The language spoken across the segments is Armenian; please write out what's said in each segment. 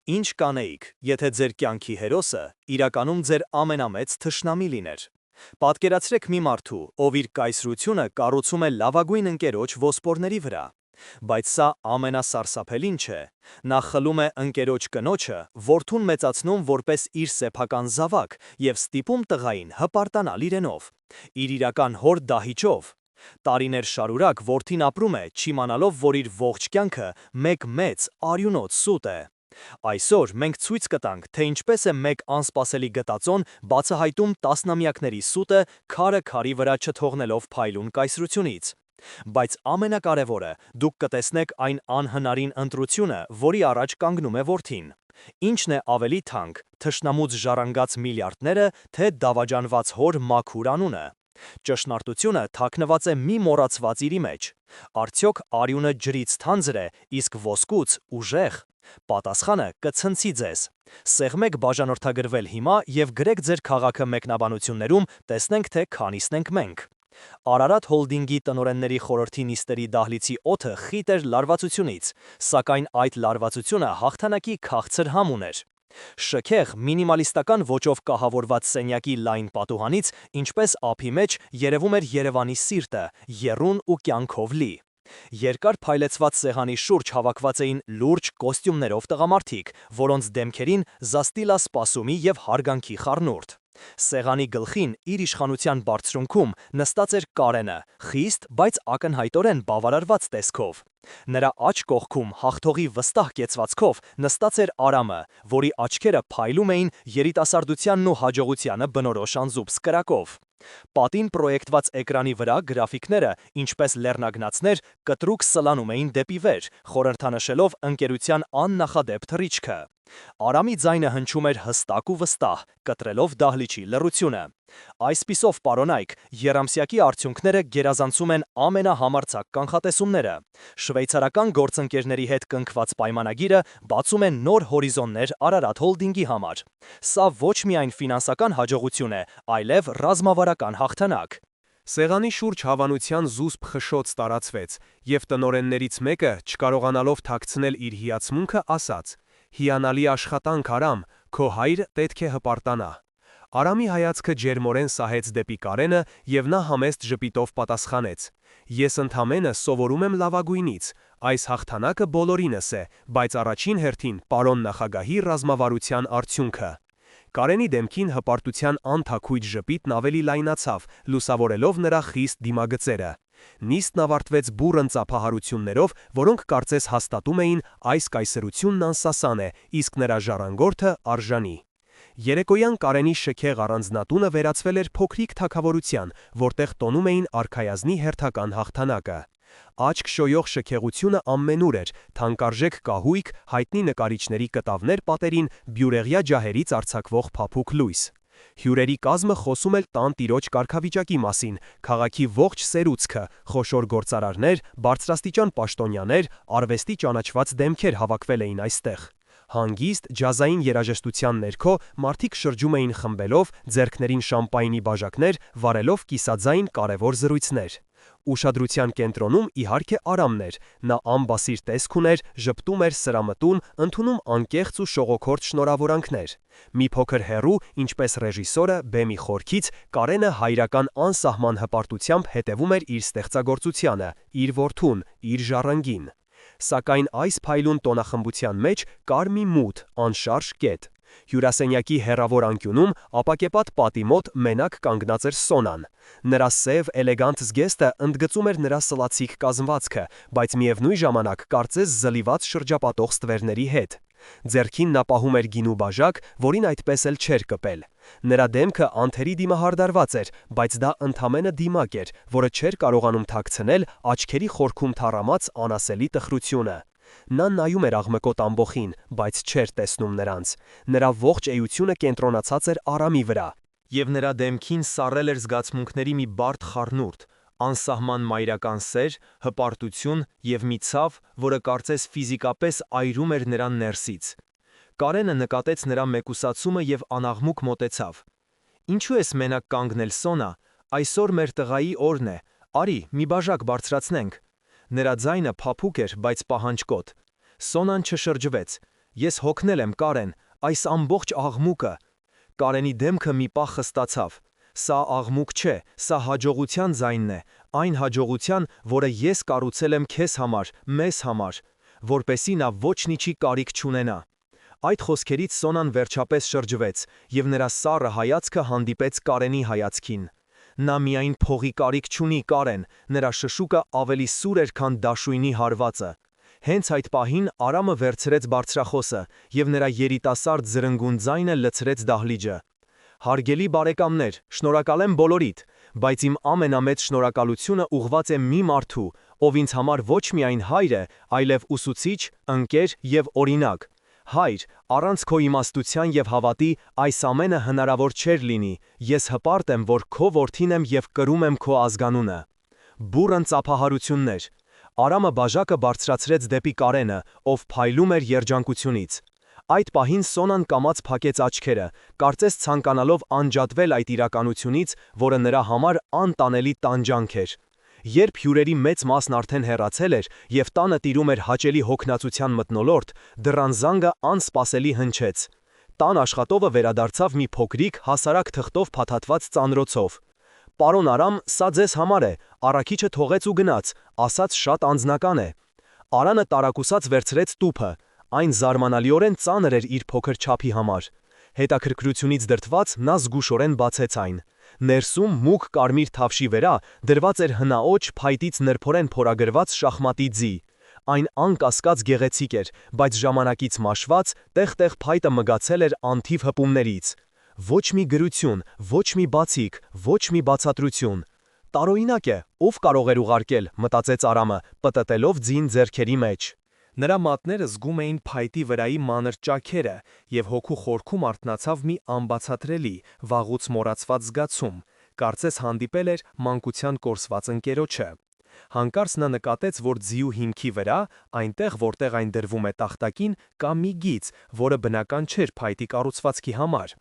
Ինչ կանեիք, եթե ձեր կյանքի հերոսը իրականում ձեր ամենամեծ թշնամի լիներ։ Պատկերացրեք մի մարդու, ով իր կայսրությունը կառուցում է լավագույն ընկերոջ ոսպորների վրա։ Բայց սա ամենասարսափելին չէ։ Նա խլում է ընկերոջ կնոջը, որդուն մեծացնում որպես իր սեփական զավակ և ստիպում տղային հպարտանալ իրենով, իր իրական հոր դահիճով։ Տարիներ շարունակ որդին ապրում է, չիմանալով, որ իր ողջ կյանքը մեկ մեծ արյունոտ սուտ է։ Այսօր մենք ցույց կտանք, թե ինչպես է մեկ անսպասելի գտածոն բացահայտում տասնամյակների սուտը քարը քարի վրա չթողնելով փայլուն կայսրությունից։ Բայց ամենակարևորը, դուք կտեսնեք այն անհնարին ընտրությունը, որի առաջ կանգնում է որդին։ Ինչն է ավելի թանկ՝ թշնամուց ժառանգած միլիարդները, թե դավաճանված հոր մաքուր անունը։ Ճշնարտությունը թաքնված է մի մոռացված իրի մեջ։ Արդյոք արյունը ջրից թանձր է, իսկ ոսկուց ուժեղ։ Պատասխանը կցնցի ձեզ։ Սեղմեք բաժանորդագրվել հիմա և գրեք ձեր քաղաքը մեկնաբանություններում, տեսնենք, թե քանիսն ենք մենք։ Արարատ հոլդինգի տնօրենների խորհրդի նիստերի դահլիճի օդը խիտ էր լարվածությունից, սակայն այդ լարվածությունը հաղթանակի քաղցր համ ուներ։ Շքեղ, մինիմալիստական ոճով կահավորված սենյակի լայն պատուհանից, ինչպես ափի մեջ, երևում էր Երևանի սիրտը, եռուն ու կյանքով լի։ Երկար փայլեցված սեղանի շուրջ հավաքված էին լուրջ կոստյումներով տղամարդիկ, որոնց դեմքերին զաստիլա սպասումի և հարգանքի խառնուրդ։ Սեղանի գլխին, իր իշխանության բարձրունքում, նստած էր Կարենը, խիստ, բայց ակնհայտորեն բավարարված տեսքով։ Նրա աջ կողքում հաղթողի վստահ կեցվածքով նստած էր Արամը, որի աչքերը փայլում էին երիտասարդությանն ու հաջողությանը բնորոշ անզուբս կրակով։ Պատին պրոյեկտված էկրանի վրա գրաֆիկները, ինչպես լեռնագնացներ, կտրուկ սլանում էին դեպի վեր, խորհրդանշելով ընկերության աննախադեպ թռիչքը։ Արամի ձայնը հնչում էր հստակ ու վստահ, կտրելով դահլիճի լռությունը։ Այսպիսով, պարոնայք, եռամսյակի արդյունքները գերազանցում են ամենահամարձակ կանխատեսումները։ Շվեյցարական գործընկերների հետ կնքված պայմանագիրը բացում է նոր հորիզոններ Արարատ հոլդինգի համար։ Սա ոչ միայն ֆինանսական հաջողություն է, այլև ռազմավարական հաղթանակ։ Սեղանի շուրջ հավանության զուսպ խշշոց տարածվեց, և տնօրեններից մեկը, չկարողանալով թաքցնել իր հիացմունքը, ասաց. «Հիանալի աշխատանք, Արամ, քո հայրը պետք է հպարտանա»։ Արամի հայացքը ջերմորեն սահեց դեպի Կարենը, և նա համեստ ժպիտով պատասխանեց. «Ես ընդամենը սովորում եմ լավագույնից, այս հաղթանակը բոլորինս է, բայց առաջին հերթին պարոն նախագահի ռազմավարության արդյունքը»։ Կարենի դեմքին հպարտության անթաքույց ժպիտն ավելի լայնացավ, լուսավորելով նրա խիստ դիմագծերը։ Նիստն ավարտվեց բուռն ծափահարություններով, որոնք կարծես հաստատում էին այս կայսրությունն անսասան է, իսկ նրա ժառանգորդը արժանի։ Երեկոյան Կարենի շքեղ առանձնատունը վերածվել էր փոքրիկ թագավորության, որտեղ տոնում էին արքայազնի հերթական հաղթանակը։ Աչք շոյող շքեղությունը ամենուր էր, թանկարժեք կահույք, հայտնի նկարիչների կտավներ պատերին, բյուրեղյա ջահերից արձակվող փափուկ լույս։ Հյուրերի կազմը խոսում էր տան տիրոջ կարգավիճակի մասին, քաղաքի ողջ սերուցքը, խոշոր գործարարներ, բարձրաստիճան պաշտոնյաներ, արվեստի ճանաչված դեմքեր հավաքվել էին այստեղ։ Հանգիստ, ջազային երաժշտության ներքո մարդիկ շրջում էին խմբելով, ձեռքներին շամպայնի բաժակներ, վարելով կիսաձայն կարևոր զրույցներ։ Ուշադրության կենտրոնում իհարկե Արամն էր, նա անբասիր տեսք ուներ, ժպտում էր սրամտում, ընդունում անկեղծ ու շողոքորթ շնորհավորանքներ։ Մի փոքր հեռու, ինչպես ռեժիսորը, բեմի խորքից, Կարենը հայրական անսահման հպարտությամբ հետևում էր իր ստեղծագործությանը, իր որդուն, իր ժառանգին։ Սակայն այս փայլուն տոնախմբության մեջ կար մի մութ, անշարժ կետ։ Հյուրասենյակի հեռավոր անկյունում, ապակեպատ պատի մոտ մենակ կանգնած էր Սոնան։ Նրա սև, էլեգանտ զգեստը ընդգծում էր նրա սլացիկ կազմվածքը, բայց միևնույն ժամանակ կարծես զլիված շրջապատող ստվերների հետ։ Ձեռքին նա պահում էր գինու բաժակ, որին այդպես էլ չէր կպել։ Նրա դեմքը անթերի դիմահարդարված էր, բայց դա ընդամենը դիմակ էր, որը չէր կարողանում թաքցնել աչքերի խորքում թառամած անասելի տխրությունը։ Նա նայում էր աղմկոտ ամբոխին, բայց չէր տեսնում նրանց։ Նրա ողջ էությունը կենտրոնացած էր Արամի վրա։ Եվ նրա դեմքին սառել էր զգացմունքների մի բարդ խառնուրդ, անսահման մայրական սեր, հպարտություն և մի ցավ, որը կարծես ֆիզիկապես այրում էր նրան ներսից։ Կարենը նկատեց նրա մեկուսացումը և անաղմուկ մոտեցավ։ «Ինչու ես մենակ կանգնել, Սոնա, այսօր մեր տղայի օրն է, արի, մի բաժակ բարձրացնենք»։ Նրա ձայնը փափուկ էր, բայց պահանջկոտ։ Սոնան չշրջվեց։ Ես հոգնել եմ, Կարեն, այս ամբողջ աղմուկը։ Կարենի դեմքը մի պահ խստացավ։ Սա աղմուկ չէ, սա հաջողության ձայնն է, այն հաջողության, որը ես կառուցել եմ քեզ համար, մեզ համար, որպեսզի նա ոչնչի կարիք չունենա։ Այդ խոսքերից Սոնան վերջապես շրջվեց, եւ նրա սառը հայացքը հանդիպեց Կարենի հայացքին։ Նա միայն փողի կարիք չունի, Կարեն, նրա շշուկը ավելի սուր էր, քան դաշույնի հարվածը։ Հենց այդ պահին Արամը վերցրեց բարձրախոսը, եւ նրա երիտասարդ զրնգուն ձայնը լցրեց դահլիճը։ Հարգելի բարեկամներ, շնորհակալ եմ բոլորիդ, բայց իմ ամենամեծ շնորհակալությունը ուղղված է մի մարդու, ով ինձ համար ոչ միայն հայր է, այլև ուսուցիչ, ընկեր եւ օրինակ։ Հայր, առանց քո իմաստության եւ հավատի այս ամենը հնարավոր չէր լինի։ Ես հպարտ եմ, որ քո որդին եմ եւ կրում եմ քո ազգանունը։ Բուռն ծափահարություններ։ Արամը բաժակը բարձրացրեց դեպի Կարենը, ով փայլում էր երջանկությունից։ Այդ պահին Սոնան կամաց փակեց աչքերը, կարծես ցանկանալով անջատվել այդ իրականությունից, որը նրա համար անտանելի տանջանք էր։ Երբ հյուրերի մեծ մասն արդեն հեռացել էր եւ տանը տիրում էր հաճելի հոգնածության մթնոլորտ, դռան զանգը անսպասելի հնչեց։ Տան աշխատողը վերադարձավ մի փոքրիկ, հասարակ թղթով փաթաթված ծանրոցով։ «Պարոն Արամ, սա ձեզ համար է, առաքիչը թողեց ու գնաց, ասաց շատ անձնական է»։ Արանը տարակուսած վերցրեց տուփը։ Այն զարմանալիորեն ծանր էր իր փոքր չափի համար։ Հետաքրքրությունից դրդված նա զգուշորեն բացեց այն։ Ներսում մուգ կարմիր թավշի վրա դրված էր հնաոճ փայտից նրբորեն փորագրված շախմատի ձի։ Այն անկասկած գեղեցիկ էր, բայց ժամանակից մաշված, տեղ-տեղ փայտը մգացել էր անթիվ հպումներից։ Ոչ մի գրություն, ոչ մի բացիկ, ոչ մի բացատրություն։ Տարօրինակ է, ով կարող էր ուղարկել, մտածեց Արամը, պտտելով ձին ձեռքերի մեջ։ Նրա մատները զգում էին փայտի վրայի մանր ճաքերը, եւ հոգու խորքում արթնացավ մի անբացատրելի, վաղուց մոռացված զգացում, կարծես հանդիպել էր մանկության կորսված ընկերոջը։ Հանկարծ նա նկատեց, որ ձիու հիմքի վրա, այնտեղ, որտեղ այն դրվում է տախտակին, կա մի գիծ, որը բնական չէր փայտի կառուցվածքի համար։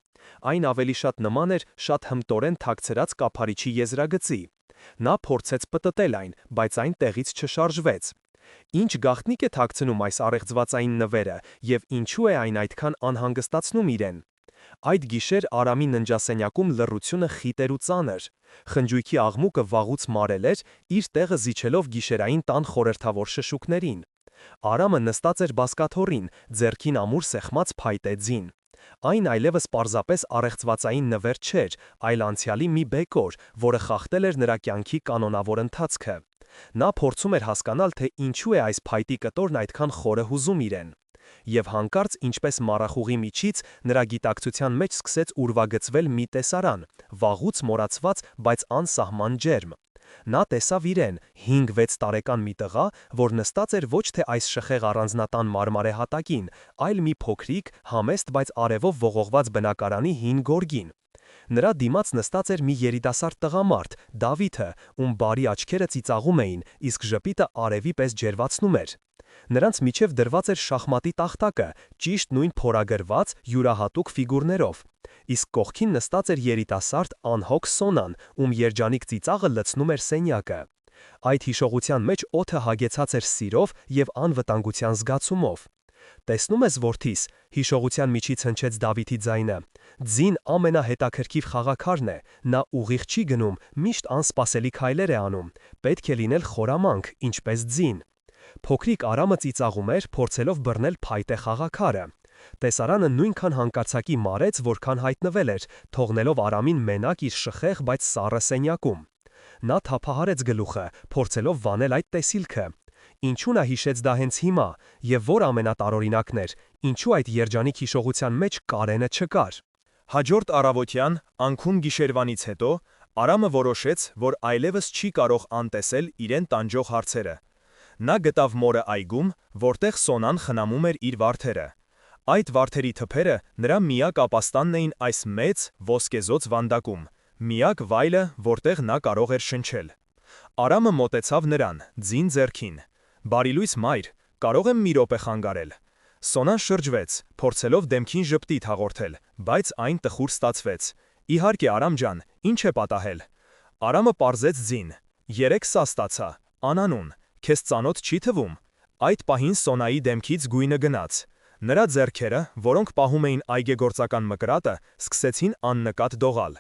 Այն ավելի շատ նման էր շատ հմտորեն թաքցրած կափարիչի եզրագծի։ Նա փորձեց պտտել այն, բայց այն տեղից չշարժվեց։ Ինչ գաղտնիք է թաքցնում այս առեղծվածային նվերը, եւ ինչու է այն այդքան անհանգստացնում իրեն։ Այդ գիշեր Արամի ննջասենյակում լռությունը խիտ էր ու ծանր։ Խնջույքի աղմուկը վաղուց մարել էր, իր տեղը զիջելով գիշերային տան խորհրդավոր շշուկներին։ Արամը նստած էր բազկաթոռին, ձեռքին ամուր սեղմած փայտե ձին։ Այն այլևս պարզապես առեղծվածային նվեր չէր, այլ անցյալի մի բեկոր, որը խախտել էր նրա կյանքի կանոնավոր ընթացքը։ Նա փորձում էր հասկանալ, թե ինչու է այս փայտի կտորն այդքան խորը հուզում իրեն։ Եվ հանկարծ, ինչպես մառախուղի միջից, նրա գիտակցության մեջ սկսեց ուրվագծվել մի տեսարան, վաղուց մոռացված, բայց անսահման ջերմ։ Նա տեսավ իրեն, 5-6 տարեկան մի տղա, որ նստած էր ոչ թե այս շխեղ առանձնատան մարմարե հատակին, այլ մի փոքրիկ, համեստ, բայց արևով ողողված բնակարանի հին գորգին։ Նրա դիմաց նստած էր մի երիտասարդ տղամարդ, Դավիթը, ում բարի աչքերը ծիծաղում էին, իսկ ժպիտը արևի պես ջերվացնում էր։ Նրանց միջև դրված էր շախմատի տախտակը, ճիշտ նույն փորագրված, յուրահատուկ ֆիգուրներով։ Իսկ կողքին նստած էր երիտասարդ անհոգ Սոնան, ում երջանիկ ծիծաղը լցնում էր սենյակը։ Այդ հիշողության մեջ օդը հագեցած էր սիրով եւ անվտանգության զգացումով։ «Տեսնում ես, որդիս», հիշողության միջից հնչեց Դավիթի ձայնը։ «Ձին ամենահետաքրքիր խաղաքարն է, նա ուղիղ չի գնում, միշտ անսպասելի քայլեր է անում, պետք է լինել խորամանկ, ինչպես ձին»։ Փոքրիկ Արամը ծիծաղում էր, փորձելով բռնել փայտե խաղաքարը։ Տեսարանը նույնքան հանկարծակի մարեց, որքան հայտնվել էր, թողնելով Արամին մենակ իր շխեղ, բայց սառը սենյակում։ Նա թափահարեց գլուխը, փորձելով վանել այդ տեսիլքը։ Ինչու նա հիշեց դա հենց հիմա, եւ որ ամենատարօրինակն էր, ինչու այդ երջանիկ հիշողության մեջ Կարենը չկար։ Հաջորդ առավոտյան, անքուն գիշերվանից հետո, Արամը որոշեց, որ այլևս չի կարող անտեսել իրեն տանջող հարցերը։ Նա գտավ մորը այգում, որտեղ Սոնան խնամում էր իր վարդերը։ Այդ վարդերի թփերը նրա միակ ապաստանն էին այս մեծ, ոսկեզօծ վանդակում, միակ վայրը, որտեղ նա կարող էր շնչել։ Արամը մոտեցավ նրան, ձին ձեռքին։ «Բարի լույս, մայր, կարող եմ մի րոպե խանգարել»։ Սոնան շրջվեց, փորձելով դեմքին ժպտիտ հաղորդել, բայց այն տխուր ստացվեց։ «Իհարկե, Արամ ջան, ինչ է պատահել»։ Արամը պարզեց ձին։ «Երեք սա ստացա, անանուն, քեզ ծանոթ չի թվում»։ Այդ պահին Սոնայի դեմքից գույնը գնաց։ Նրա ձեռքերը, որոնք պահում էին այգեգործական մկրատը, սկսեցին աննկատ դողալ։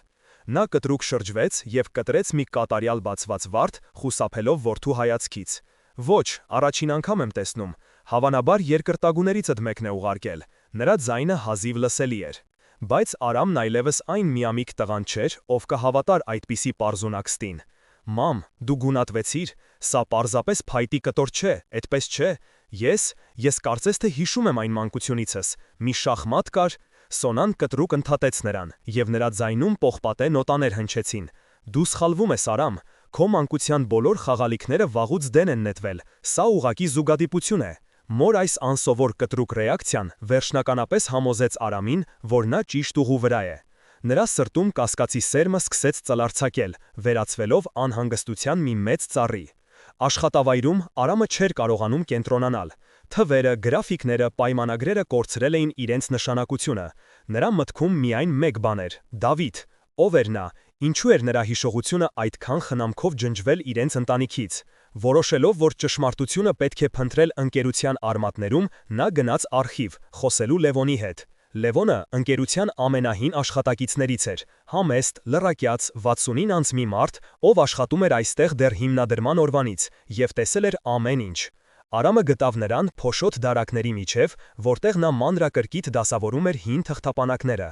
Նա կտրուկ շրջվեց և կտրեց մի կատարյալ բացված վարդ, խուսափելով որդու հայացքից։ Ոչ, առաջին անգամ եմ տեսնում, հավանաբար երկրտագուներիցդ մեկն է ուղարկել, նրա ձայնը հազիվ լսելի էր։ Բայց Արամն այլևս այն միամիտ տղան չէր, ով կհավատար այդպիսի պարզունակստին։ Մամ, դու գունատվեցիր, սա պարզապես փայտի կտոր չէ, այդպես չէ։ Ես կարծես թե հիշում եմ այն մանկությունիցս, մի շախմատ կար։ Սոնան կտրուկ ընդհատեց նրան, և նրա ձայնում պողպատե նոտաներ հնչեցին։ Դու սխալվում ես, Արամ, քո մանկության բոլոր խաղալիքները վաղուց դեն են նետվել, սա ուղղակի զուգադիպություն է։ Մոր այս անսովոր կտրուկ ռեակցիան վերջնականապես համոզեց Արամին, որ նա ճիշտ ուղու վրա է։ Նրա սրտում կասկածի սերմը սկսեց ծլարձակել, վերածվելով անհանգստության մի մեծ ծառի։ Աշխատավայրում Արամը չէր կարողանում կենտրոնանալ։ Թվերը, գրաֆիկները, պայմանագրերը կորցրել էին իրենց նշանակությունը։ Նրա մտքում միայն մեկ բան էր՝ Դավիթ։ Ով էր նա, ինչու էր նրա հիշողությունը այդքան խնամքով ջնջվել իրենց ընտանիքից։ Որոշելով, որ ճշմարտությունը պետք է փնտրել ընկերության արմատներում, նա գնաց արխիվ, խոսելու Լևոնի հետ։ Լևոնը ընկերության ամենահին աշխատակիցներից էր, համեստ, լռակյաց, 69 անց մի մարդ, ով աշխատում էր այստեղ դեռ հիմնադրման օրվանից, և տեսել էր ամեն ինչ։ Արամը գտավ նրան փոշոտ դարակների միջև, որտեղ նա մանրակրկիտ դասավորում էր հին թղթապանակները։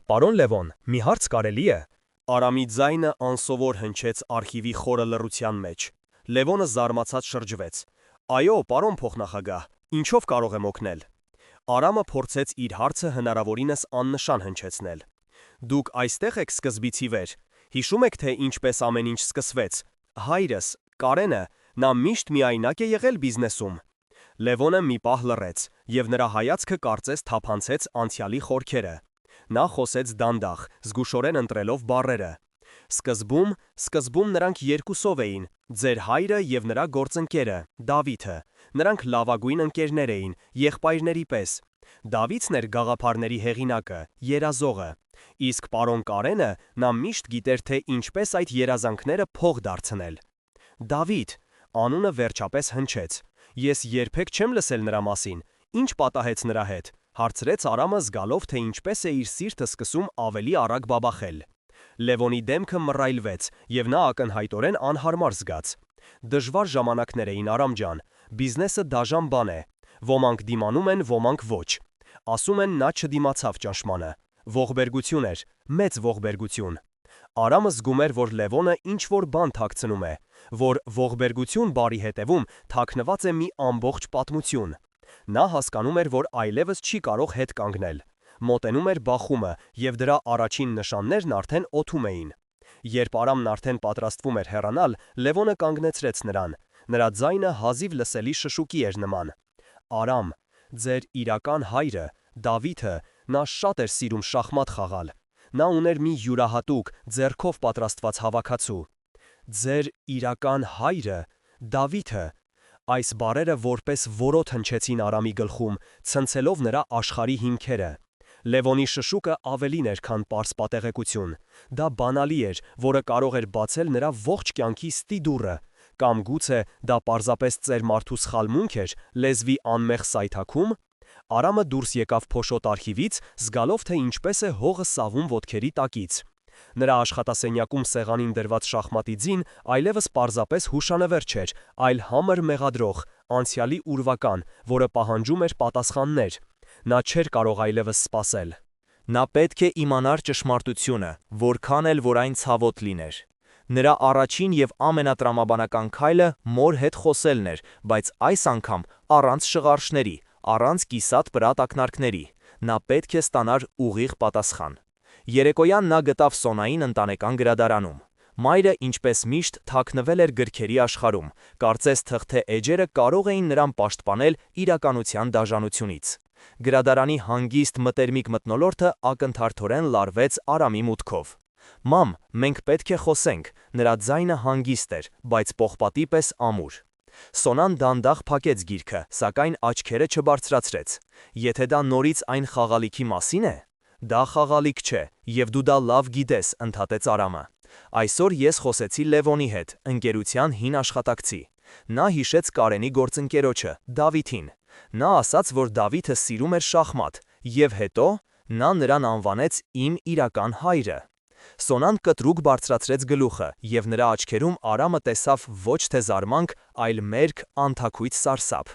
Պարոն Լևոն, մի հարց կարելի է։ Արամի ձայնը անսովոր հնչեց արխիվի խորը լռության մեջ։ Լևոնը զարմացած շրջվեց։ Այո, պարոն փոխնախագահ, ինչով կարող եմ օգնել։ Արամը փորձեց իր հարցը հնարավորինս աննշան հնչեցնել։ Դուք այստեղ եք սկզբից ի վեր։ Հիշում եք, թե ինչպես ամեն ինչ սկսվեց։ Հայրս, Կարենը, նա միշտ միայնակ է եղել բիզնեսում։ Լևոնը մի պահ լռեց, և նրա հայացքը կարծես թափանցեց անցյալի խորքերը։ Նա խոսեց դանդաղ, զգուշորեն ընտրելով բառերը։ Սկզբում նրանք երկուսով էին, ձեր հայրը և նրա գործընկերը, Դավիթը։ Նրանք լավագույն ընկերներ էին, եղբայրների պես։ Դավիթն էր գաղափարների հեղինակը, երազողը։ Իսկ պարոն Կարենը, նա միշտ գիտեր, թե ինչպես այդ երազանքները փող դարձնել։ Դավիթ, անունը վերջապես հնչեց։ Ես երբեք չեմ լսել նրա մասին, ինչ պատահեց նրա հետ, հարցրեց Արամը զգալով, թե ինչպես է իր սիրտը սկսում ավելի արագ բաբախել։ Լևոնի դեմքը մռայլվեց, և նա ակնհայտորեն անհարմար զգաց։ Դժվար ժամանակներ էին, Արամ ջան, բիզնեսը դաժան բան է։ Ոմանք դիմանում են, ոմանք ոչ։ Ասում են նա չդիմացավ ճնշմանը։ Ողբերգություն էր, մեծ ողբերգություն։ Արամը զգում էր, որ Լևոնը ինչ-որ բան թաքցնում է, որ ողբերգություն բառի հետևում թաքնված է մի ամբողջ պատմություն։ Նա հասկանում էր, որ այլևս չի կարող հետ կանգնել։ Մոտենում էր բախումը, և դրա առաջին նշաններն արդեն օդում էին։ Երբ Արամն արդեն պատրաստվում էր հեռանալ, Լևոնը կանգնեցրեց նրան։ Նրա ձայնը հազիվ լսելի շշուկի էր նման։ Արամ, ձեր իրական հայրը, Դավիթը, նա շատ էր սիրում շախմատ խաղալ։ Նա ուներ մի յուրահատուկ, ձեռքով պատրաստված հավաքածու։ Ձեր իրական հայրը, Դավիթը։ Այս բառերը որպես որոտ հնչեցին Արամի գլխում, ցնցելով նրա աշխարհի հիմքերը։ Լևոնի շշուկը ավելին էր, քան պարզ պատեղեկություն։ Դա բանալի էր, որը կարող էր բացել նրա ողջ կյանքի ստի դուռը։ Կամ գուցե դա պարզապես ծեր մարդու սխալմունք էր, լեզվի անմեղ սայթաքում։ Արամը դուրս եկավ փոշոտ արխիվից, զգալով, թե ինչպես է հողը սավում ոտքերի տակից։ Նրա աշխատասենյակում սեղանին դրված շախմատի ձին այլևս պարզապես հուշանվեր չէր, այլ համր մեղադրող, անցյալի ուրվական, որը պահանջում էր պատասխաններ։ Նա չէր կարող այլևս սպասել։ Նա պետք է իմանար ճշմարտությունը, որքան էլ որ այն ցավոտ լիներ։ Նրա առաջին և ամենատրամաբանական քայլը մոր հետ խոսելն էր, բայց այս անգամ առանց շղարշների, առանց կիսատ պրատ ակնարկների։ Նա պետք է ստանար ուղիղ պատասխան։ Երեկոյան նա գտավ Սոնային ընտանեկան գրադարանում։ Մայրը, ինչպես միշտ, թաքնվել էր գրքերի աշխարհում, կարծես թղթե էջերը կարող էին նրան պաշտպանել իրականության դաժանությունից։ Գրադարանի հանգիստ մտերմիկ մթնոլորտը ակնթարթորեն լարվեց Արամի մուտքով։ Մամ, մենք պետք է խոսենք, նրա ձայնը հանգիստ էր, բայց պողպատի պես ամուր։ Սոնան դանդաղ փակեց գիրքը, սակայն աչքերը չբարձրացրեց։ Եթե դա նորից այն խաղալիքի մասին է։ Դա խաղալիք չէ, և դու դա լավ գիտես, ընդհատեց Արամը։ Այսօր ես խոսեցի Լևոնի հետ, ընկերության հին աշխատակցի։ Նա հիշեց Կարենի գործընկերոջը, Դավիթին։ Նա ասաց, որ Դավիթը սիրում էր շախմատ, և հետո նա նրան անվանեց «իմ իրական հայրը»։ Սոնան կտրուկ բարձրացրեց գլուխը, և նրա աչքերում Արամը տեսավ ոչ թե զարմանք, այլ մերկ, անթաքույց սարսափ։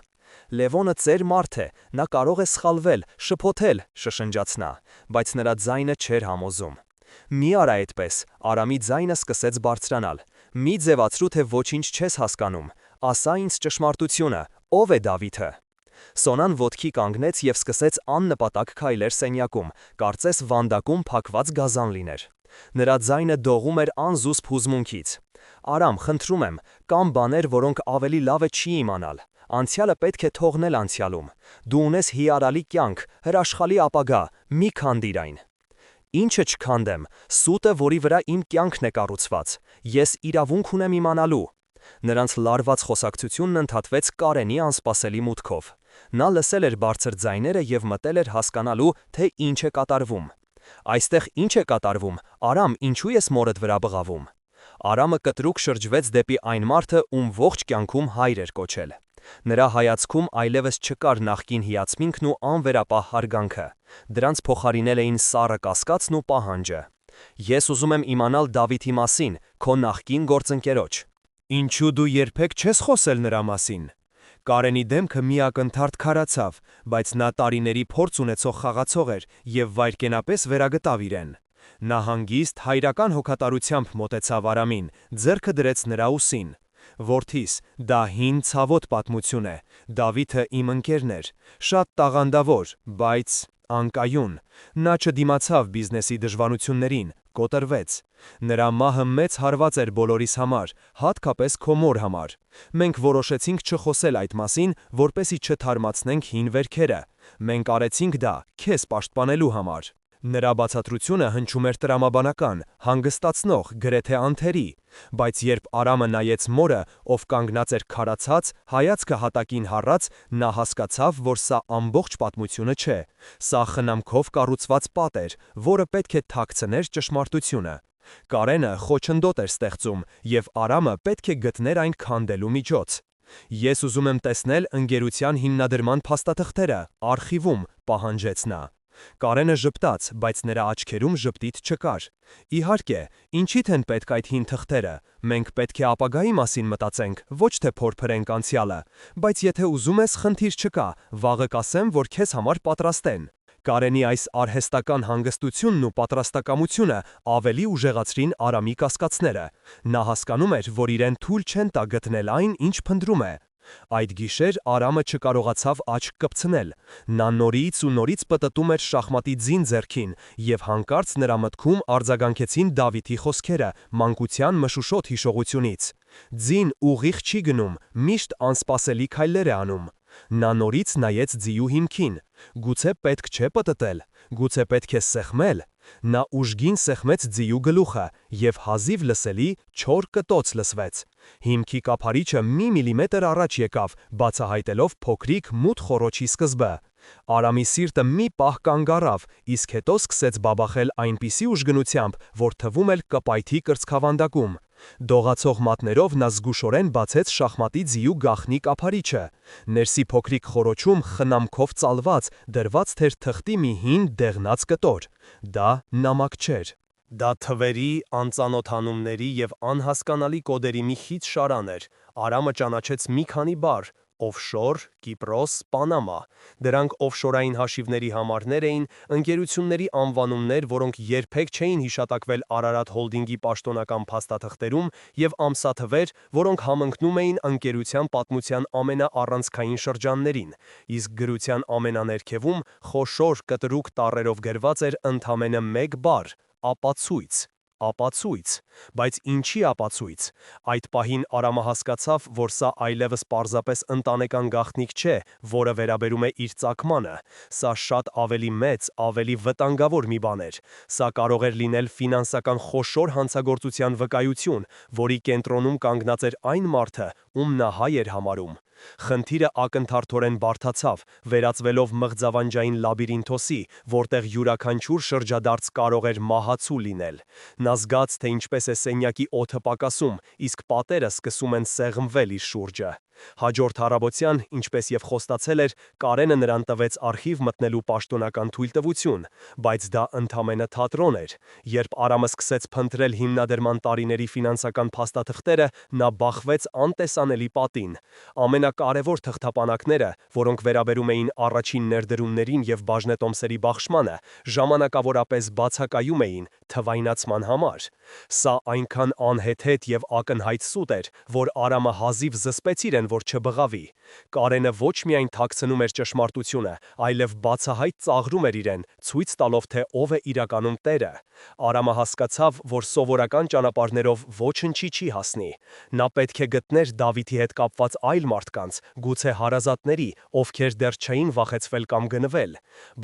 Լևոնը ծեր մարդ է, նա կարող է սխալվել, շփոթել, շշնջաց նա, բայց նրա ձայնը չէր համոզում։ Մի արա այդպես, Արամի ձայնը սկսեց բարձրանալ։ Մի ձևացրու, թե ոչինչ չես հասկանում, ասա ինձ ճշմարտությունը, ով է Դավիթը։ Սոնան ոտքի կանգնեց և սկսեց աննպատակ քայլեր սենյակում, կարծես վանդակում փակված գազան լիներ։ Նրա ձայնը դողում էր անզուսպ հուզմունքից։ Արամ, խնդրում եմ, կան բաներ, որոնք ավելի լավ է չի իմանալ։ Անցյալը պետք է թողնել անցյալում։ Դու ունես հիարալի կյանք, հրաշալի ապագա, մի քանդիր այն։ Ինչը չքանդեմ, սուտը, որի վրա իմ կյանքն է կառուցված, ես իրավունք ունեմ իմանալու։ Նրանց լարված խոսակցությունն ընդհատվեց Կարենի անսպասելի մուտքով։ Նա լսել էր բարձր ձայները և մտել էր հասկանալու, թե ինչ է կատարվում։ Այստեղ ինչ է կատարվում, Արամ, ինչու ես մորդ վրա բղավում։ Արամը կտրուկ շրջվեց դեպի այն մարդը, ում ողջ կյանքում հայր էր կոչել։ Նրա հայացքում այլևս չկար նախկին հիացմինքն ու անվերապահ հարգանքը։ Դրանց փոխարինել էին սառը կասկածն ու պահանջը։ Ես ուզում եմ իմանալ Դավիթի մասին, քո նախկին գործընկերոջ։ Ինչու դու երբեք չես խոսել նրա մասին։ Կարենի դեմքը միակնթարթ քարացավ, բայց նա տարիների փորձ ունեցող խաղացող էր և վայրկենապես վերագտավ իրեն։ Նա հանգիստ հայրական հոգատարությամբ մոտեցավ Արամին, ձեռքը դրեց նրա ուսին։ Որդիս, դա հին ցավոտ պատմություն է, Դավիթը իմ ընկերն էր, շատ տաղանդավոր, բայց անկայուն։ Նա չդիմացավ բիզնեսի դժվարություններին, կոտրվեց։ Նրա մահը մեծ հարված էր բոլորիս համար, հատկապես քո մոր համար։ Մենք որոշեցինք չխոսել այդ մասին, որպեսզի չթարմացնենք հին վերքերը։ Մենք արեցինք դա քեզ պաշտպանելու համար։ Նրա բացատրությունը հնչում էր տրամաբանական, հանգստացնող, գրեթե անթերի, բայց երբ Արամը նայեց մորը, ով կանգնած էր քարացած, հայացքը հատակին հառած, նա հասկացավ, որ սա ամբողջ պատմությունը չէ։ Սա խնամքով կառուցված պատ էր, որը պետք է թաքցներ ճշմարտությունը։ Կարենը խոչընդոտ էր ստեղծում, և Արամը պետք է գտներ այն քանդելու միջոց։ Ես ուզում եմ տեսնել ընկերության հիմնադրման փաստաթղթերը, արխիվում, պահանջեց նա։ Կարենը ժպտաց, բայց նրա աչքերում ժպտիտ չկար։ Իհարկե, ինչի՞դ են պետք այդ հին թղթերը։ Մենք պետք է ապագայի մասին մտածենք, ոչ թե փորփրենք անցյալը։ Բայց եթե ուզում ես, խնդիր չկա, վաղը կասեմ, որ քեզ համար պատրաստեն։ Կարենի այս արհեստական հանգստությունն ու պատրաստակամությունը ավելի ուժեղացրին Արամի կասկածները։ Նա հասկանում էր, որ իրեն թույլ չեն տա գտնել այն, ինչ փնտրում է։ Այդ գիշեր Արամը չկարողացավ աչք կպցնել։ Նա նորից ու նորից պտտում էր շախմատի ձին ձեռքին, և հանկարծ նրա մտքում արձագանքեցին Դավիթի խոսքերը, մանկության մշուշոտ հիշողությունից։ Ձին ուղիղ չի գնում, միշտ անսպասելի քայլեր է անում։ Նա նորից նայեց ձիու հիմքին։ Գուցե պետք չէ պտտել, գուցե պետք է սեղմել։ Նա ուժգին սեղմեց ձիու գլուխը, և հազիվ լսելի չոր կտոց լսվեց։ Հիմքի կափարիչը մի միլիմետր առաջ եկավ, բացահայտելով փոքրիկ մութ խոռոչի սկզբը։ Արամի սիրտը մի պահ կանգ առավ, իսկ հետո սկսեց բաբախել այնպիսի ուժգնությամբ, որ թվում էր կպայթի կրծքավանդակում։ Դողացող մատներով նա զգուշորեն բացեց շախմատի ձիու գաղտնի կափարիչը։ Ներսի փոքրիկ խոռոչում խնամքով ծալված, դրված էր թղթի մի հին դեղնած կտոր։ Դա նամակ չէր։ Դա թվերի, անծանոթանումների և անհասկանալի կոդերի մի խիտ շարան էր։ Արամը ճանաչեց մի քանի բառ՝ օֆշոր, Կիպրոս, Պանամա։ Դրանք օֆշորային հաշիվների համարներ էին, ընկերությունների անվանումներ, որոնք երբեք չէին հիշատակվել Արարատ հոլդինգի պաշտոնական փաստաթղթերում, և ամսաթվեր, որոնք համընկնում էին ընկերության պատմության ամենաառանցքային շրջաններին, իսկ գրության ամենաներքևում խոշոր կտրուկ տառերով գրված էր ընդամենը մեկ բառ՝ ապացույց։ Ապացույց, բայց ինչի ապացույց։ Այդ պահին Արամը հասկացավ, որ սա այլևս պարզապես ընտանեկան գաղտնիք չէ, որը վերաբերում է իր ծագմանը։ Սա շատ ավելի մեծ, ավելի վտանգավոր մի բան էր։ Սա կարող էր լինել ֆինանսական խոշոր հանցագործության վկայություն, որի կենտրոնում կանգնած էր այն մարդը, ում նա հայ էր համարում։ Խնդիրը ակնթարթորեն բարդացավ, վերածվելով մղձավանջային լաբիրինթոսի, որտեղ յուրաքանչյուր շրջադարձ կարող էր մահացու լինել։ Նա զգաց, թե ինչպես է սենյակի օդը պակասում, իսկ պատերը սկսում են սեղմվել իր շուրջը։ Հաջորդ առավոտյան, ինչպես եւ խոստացել էր, Կարենը նրան տվեց արխիվ մտնելու պաշտոնական թույլտվություն, բայց դա ընդամենը թատրոն էր։ Երբ Արամը սկսեց փնտրել հիմնադրման տարիների ֆինանսական փաստաթղթերը, նա բախվեց անտեսանելի պատին։ Ամենակարևոր թղթապանակները, որոնք վերաբերում էին առաջին ներդրումներին եւ բաժնետոմսերի բաշխմանը, ժամանակավորապես բացակայում էին թվայնացման համար։ Սա այնքան անհեթեթ եւ ակնհայտ սուտ էր, որ Արամը հազիվ զսպեց իրեն, որ չբղավի։ Կարենը ոչ միայն թաքցնում էր ճշմարտությունը, այլև բացահայտ ծաղրում էր իրեն, ցույց տալով, թե ով է իրականում տերը։ Արամը հասկացավ, որ սովորական ճանապարհներով ոչնչի չի հասնի։ Նա պետք է գտներ Դավիթի հետ կապված այլ մարդկանց, գուցե հարազատների, ովքեր դեռ չէին վախեցվել կամ գնվել։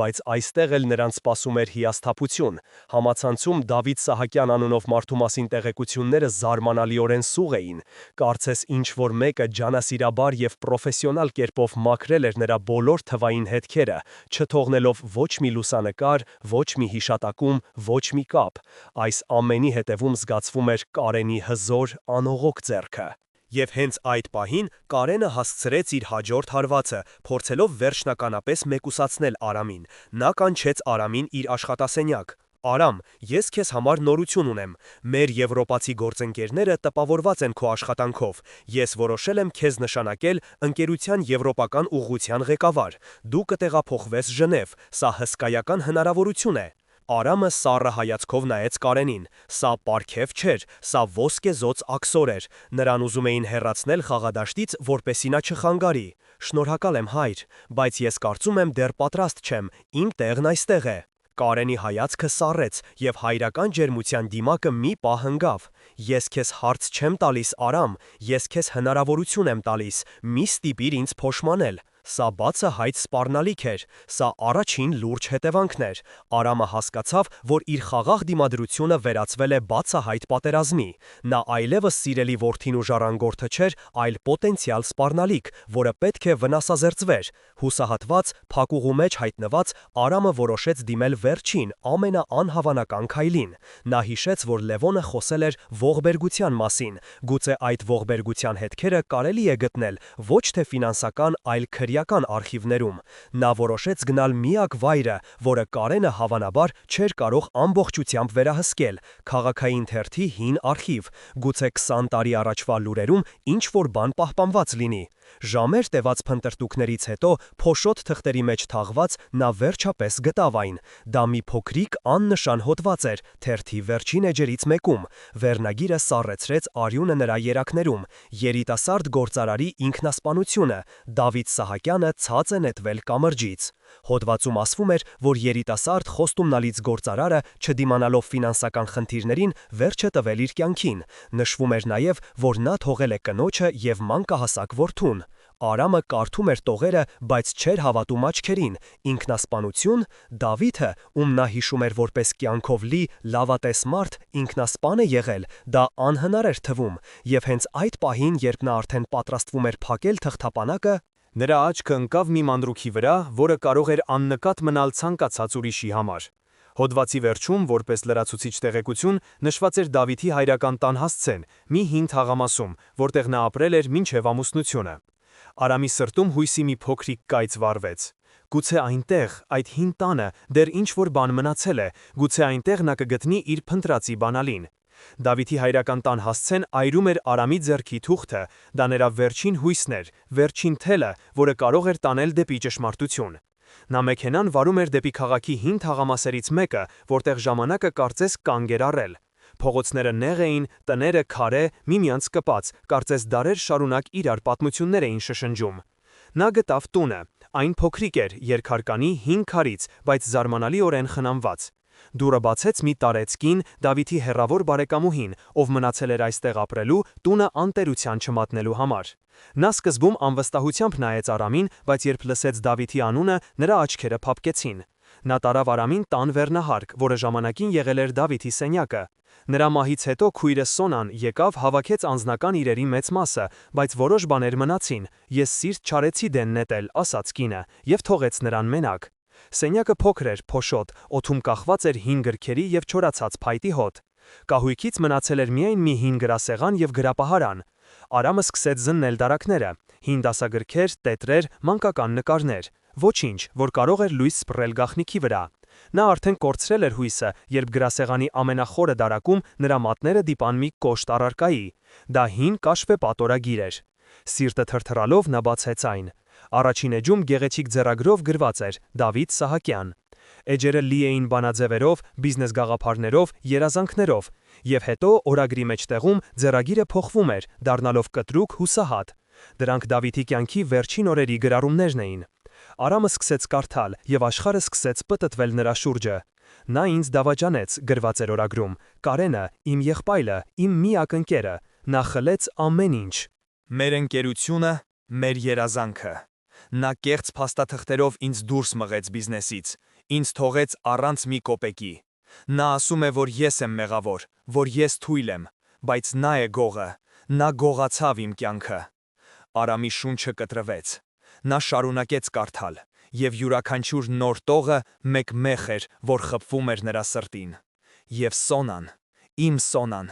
Բայց այստեղ էլ նրանց սպասում էր հիասթափություն։ Համացանցում Դավիթ Սահակյան անունով մարդու մասին տեղեկությունները զարմանալիորեն սուղ էին։ Կարծես ինչ-որ մեկը ջանասիրաբար եւ պրոֆեսիոնալ կերպով մաքրել էր նրա բոլոր թվային հետքերը, չթողնելով ոչ մի լուսանկար, ոչ մի հիշատակում, ոչ մի կապ։ Այս ամենի հետևում զգացվում էր Կարենի հզոր, անողոք ձեռքը։ Եվ հենց այդ պահին Կարենը հասցրեց իր հաջորդ հարվածը, փորձելով վերջնականապես մեկուսացնել Արամին։ Նա կանչեց Արամին իր աշխատասենյակ։ Արամ, ես քեզ համար նորություն ունեմ։ Մեր եվրոպացի գործընկերները տպավորված են քո աշխատանքով։ Ես որոշել եմ քեզ նշանակել ընկերության եվրոպական ուղղության ղեկավար։ Դու կտեղափոխվես Ժնև։ Սա հսկայական հնարավորություն է։ Արամը սառը հայացքով նայեց Կարենին։ Սա պարգև չէր, սա ոսկեզոծ աքսոր էր։ Նրան ուզում էին հեռացնել խաղադաշտից, որպեսզի նա չխանգարի։ Շնորհակալ եմ, հայր, բայց ես կարծում եմ դեռ պատրաստ չեմ, իմ տեղն այստեղ է։ Կարենի հայացքը սառեց, եւ հայրական ջերմության դիմակը մի պահ հնգավ։ Ես քեզ հարց չեմ տալիս, Արամ, ես քեզ հնարավորություն եմ տալիս, մի ստիպիր ինձ փոշմանել։ Սա բացահայտ սպառնալիք էր, սա առաջին լուրջ հետևանքն էր։ Արամը հասկացավ, որ իր խաղաղ դիմադրությունը վերածվել է բացահայտ պատերազմի։ Նա այլևս սիրելի որդին ու ժառանգորդը չէր, այլ պոտենցիալ սպառնալիք, որը պետք է վնասազերծվեր։ Հուսահատված, փակուղու մեջ հայտնված, Արամը որոշեց դիմել վերջին, ամենաանհավանական քայլին։ Նա հիշեց, որ Լևոնը խոսել էր ողբերգության մասին։ Գուցե այդ ողբերգության հետքերը կարելի է գտնել ոչ թե ֆինանսական, այլ քրեական արխիվներում։ Նա որոշեց գնալ միակ վայրը, որը Կարենը հավանաբար չէր կարող ամբողջությամբ վերահսկել՝ քաղաքային թերթի հին արխիվ։ Գուցե 20 տարի առաջվա լուրերում ինչ-որ բան պահպանված լինի։ Ժամեր տևած փնտրտուքներից հետո փոշոտ թղթերի մեջ թաղված նա վերջապես գտավ այն։ Դա մի փոքրիկ աննշան հոդված էր թերթի վերջին էջերից մեկում։ Վերնագիրը սառեցրեց արյունը նրա երակներում։ Երիտասարդ գործարարի ինքնասպանությունը։ Դավիթ Սահակյանը ցած է նետվել կամրջից։ Հոդվածում ասվում էր, որ երիտասարդ խոստումնալից գործարարը, չդիմանալով ֆինանսական խնդիրներին, վերջ է տվել իր կյանքին։ Նշվում էր նաև, որ նա թողել է կնոջը եւ մանկահասակ որդուն։ Արամը կարդում էր տողերը, բայց չէր հավատում աչքերին։ Ինքնասպանություն, Դավիթը, ում նա հիշում էր որպես կյանքով լի, լավատես մարդ, ինքնասպան է եղել, դա անհնար էր թվում։ Եվ հենց այդ պահին, երբ նա արդեն պատրաստվում էր փակել թղթապանակը, նրա աչքը ընկավ մի մանրուքի վրա, որը կարող էր աննկատ մնալ ցանկացած ուրիշի համար։ Հոդվածի վերջում, որպես լրացուցիչ տեղեկություն, նշված էր Դավիթի հայրական տան հասցեն, մի հին թաղամասում, որտեղ նա ապրել էր մինչև ամուսնությունը։ Արամի սրտում հույսի մի փոքրիկ կայծ վառվեց։ Գուցե այնտեղ, այդ հին տանը, դեռ ինչ-որ բան մնացել է, գուցե այնտեղ նա կգտնի իր փնտրածի բանալին։ Դավիթի հայրական տան հասցեն այրում էր Արամի ձեռքի թուղթը, դա նրա վերջին հույսն էր, վերջին թելը, որը կարող էր տանել դեպի ճշմարտություն։ Նա մեքենան վարում էր դեպի քաղաքի հին թաղամասերից մեկը, որտեղ ժամանակը կարծես կանգ էր առել։ Փողոցները նեղ էին, տները քարե, միմյանց կպած, կարծես դարեր շարունակ իրար պատմություններ էին շշնջում։ Նա գտավ տունը, այն փոքրիկ էր, երկհարկանի հին քարից, բայց զարմանալիորեն խնամված։ Դուռը բացեց մի տարեցկին Դավիթի հեռավոր բարեկամուհին, ով մնացել էր այստեղ ապրելու, տունը անտերության չմատնելու համար։ Նա սկզբում անվստահությամբ նայեց Արամին, բայց երբ լսեց Դավիթի անունը, նրա աչքերը փափկեցին։ Նա տարավ Արամին տան վերնահարկ, որը ժամանակին եղել էր Դավիթի սենյակը։ Նրա մահից հետո քույրը Սոնան եկավ, հավաքեց անձնական իրերի մեծ մասը, բայց որոշ բաներ մնացին։ Ես սիրտ չարեցի դեն նետել, ասաց կինը, եւ թողեց նրան մենակ։ Սենյակը փոքր էր, փոշոտ, օդում կախված էր հին գրքերի եւ չորացած փայտի հոտ։ Կահույքից մնացել էր միայն մի հին գրասեղան եւ գրապահարան։ Արամը սկսեց զննել դարակները։ Հին դասագրքեր, տետրեր, մանկական նկարներ, ոչինչ, որ կարող էր լույս սփռել գաղտնիքի վրա։ Նա արդեն կորցրել էր հույսը, երբ գրասեղանի ամենախորը դարակում նրա մատները դիպան մի կոշտ առարկայի։ Դա հին կաշվե պատորագիր էր։ Սիրտը թրթռալով նա բացեց այն։ Առաջին էջում գեղեցիկ ձեռագրով գրված էր Դավիթ Սահակյան։ Էջերը լի էին բանաձևերով, բիզնես գաղափարներով, երազանքներով, եւ հետո օրագրի մեջտեղում ձեռագիրը փոխվում էր, դառնալով կտրուկ հուսահատ։ Դրանք Դավիթի կյանքի վերջին օրերի գրառումներն էին։ Արամը սկսեց կարդալ, եւ աշխարհը սկսեց պտտվել նրա շուրջը։ Նա ինձ դավաճանեց, գրված էր օրագրում, Կարենը, իմ եղբայրը, իմ միակ ընկերը, նա խլեց ամեն ինչ։ Մեր ընկերությունը, մեր երազանքը։ Նա կեղծ փաստաթղթերով ինձ դուրս մղեց բիզնեսից, ինձ թողեց առանց մի կոպեկի։ Նա ասում է, որ ես եմ մեղավոր, որ ես թույլ եմ, բայց նա է գողը, նա գողացավ իմ կյանքը։ Արամի շունչը կտրվեց։ Նա շարունակեց կարդալ, եւ յուրաքանչյուր նոր տողը մեկ մեղ էր, որ խփվում էր նրա սրտին։ Եվ Սոնան, իմ Սոնան,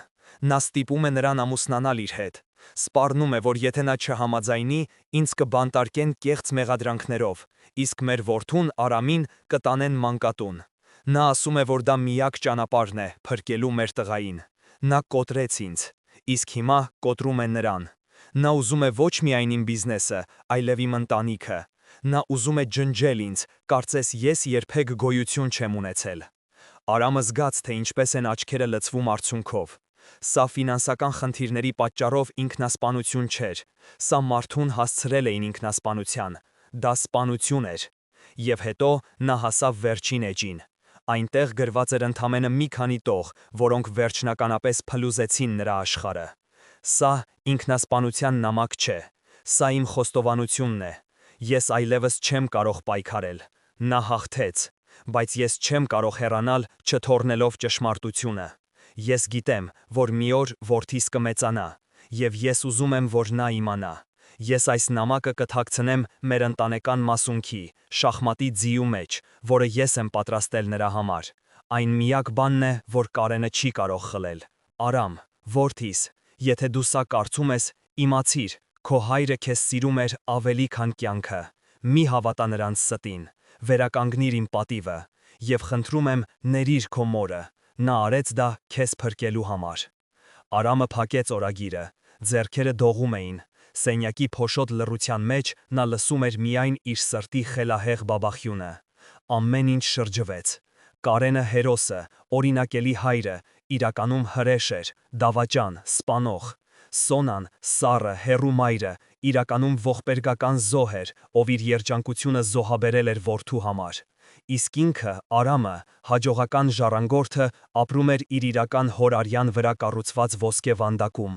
նա ստիպում է նրան ամուսնանալ իր հետ։ Սպառնում է, որ եթե նա չհամաձայնի, ինձ կբանտարկեն կեղծ մեղադրանքներով, իսկ մեր որդուն Արամին կտանեն մանկատուն։ Նա ասում է, որ դա միակ ճանապարհն է փրկելու մեր տղային։ Նա կոտրեց ինձ, իսկ հիմա կոտրում է նրան։ Նա ուզում է ոչ միայն իմ բիզնեսը, այլև իմ ընտանիքը։ Նա ուզում է ջնջել ինձ, կարծես ես երբեք գոյություն չեմ ունեցել։ Արամը զգաց, թե ինչպես են աչքերը լցվում արցունքով։ Սա ֆինանսական խնդիրների պատճառով ինքնասպանություն չէր։ Սա մարդուն հասցրել էին ինքնասպանության։ Դա սպանություն էր։ Եվ հետո նա հասավ վերջին էջին։ Այնտեղ գրված էր ընդամենը մի քանի տող, որոնք վերջնականապես փլուզեցին նրա աշխարհը։ Սա ինքնասպանության նամակ չէ։ Սա իմ խոստովանությունն է։ Ես այլևս չեմ կարող պայքարել։ Նա հաղթեց, բայց ես չեմ կարող հեռանալ, չթողնելով ճշմարտությունը։ Ես գիտեմ, որ մի օր որդիս կմեծանա, եւ ես ուզում եմ, որ նա իմանա։ Ես այս նամակը կթաքցնեմ մեր ընտանեկան մասունքի, շախմատի ձիու մեջ, որը ես եմ պատրաստել նրա համար։ Այն միակ բանն է, որ Կարենը չի կարող խլել։ Արամ, որդիս, եթե դու սա կարծում ես, իմացիր, քո հայրը քեզ սիրում էր ավելի քան կյանքը։ Մի հավատա նրանց ստին, վերականգնիր իմ պատիվը, եւ խնդրում եմ, ների՛ր քո մորը։ Նա արեց դա քեզ փրկելու համար։ Արամը փակեց օրագիրը, ձեռքերը դողում էին։ Սենյակի փոշոտ լռության մեջ նա լսում էր միայն իր սրտի խելահեղ բաբախյունը։ Ամեն ինչ շրջվեց։ Կարենը հերոսը, օրինակելի հայրը, իրականում հրեշ էր, դավաճան, սպանող։ Սոնան, սառը, հեռու մայրը, իրականում ողբերգական զոհ էր, ով իր երջանկությունը զոհաբերել էր որդու համար։ Իսկ ինքը, Արամը, հաջողական ժառանգորդը, ապրում էր իր իրական հորարյան վրա կառուցված ոսկե վանդակում։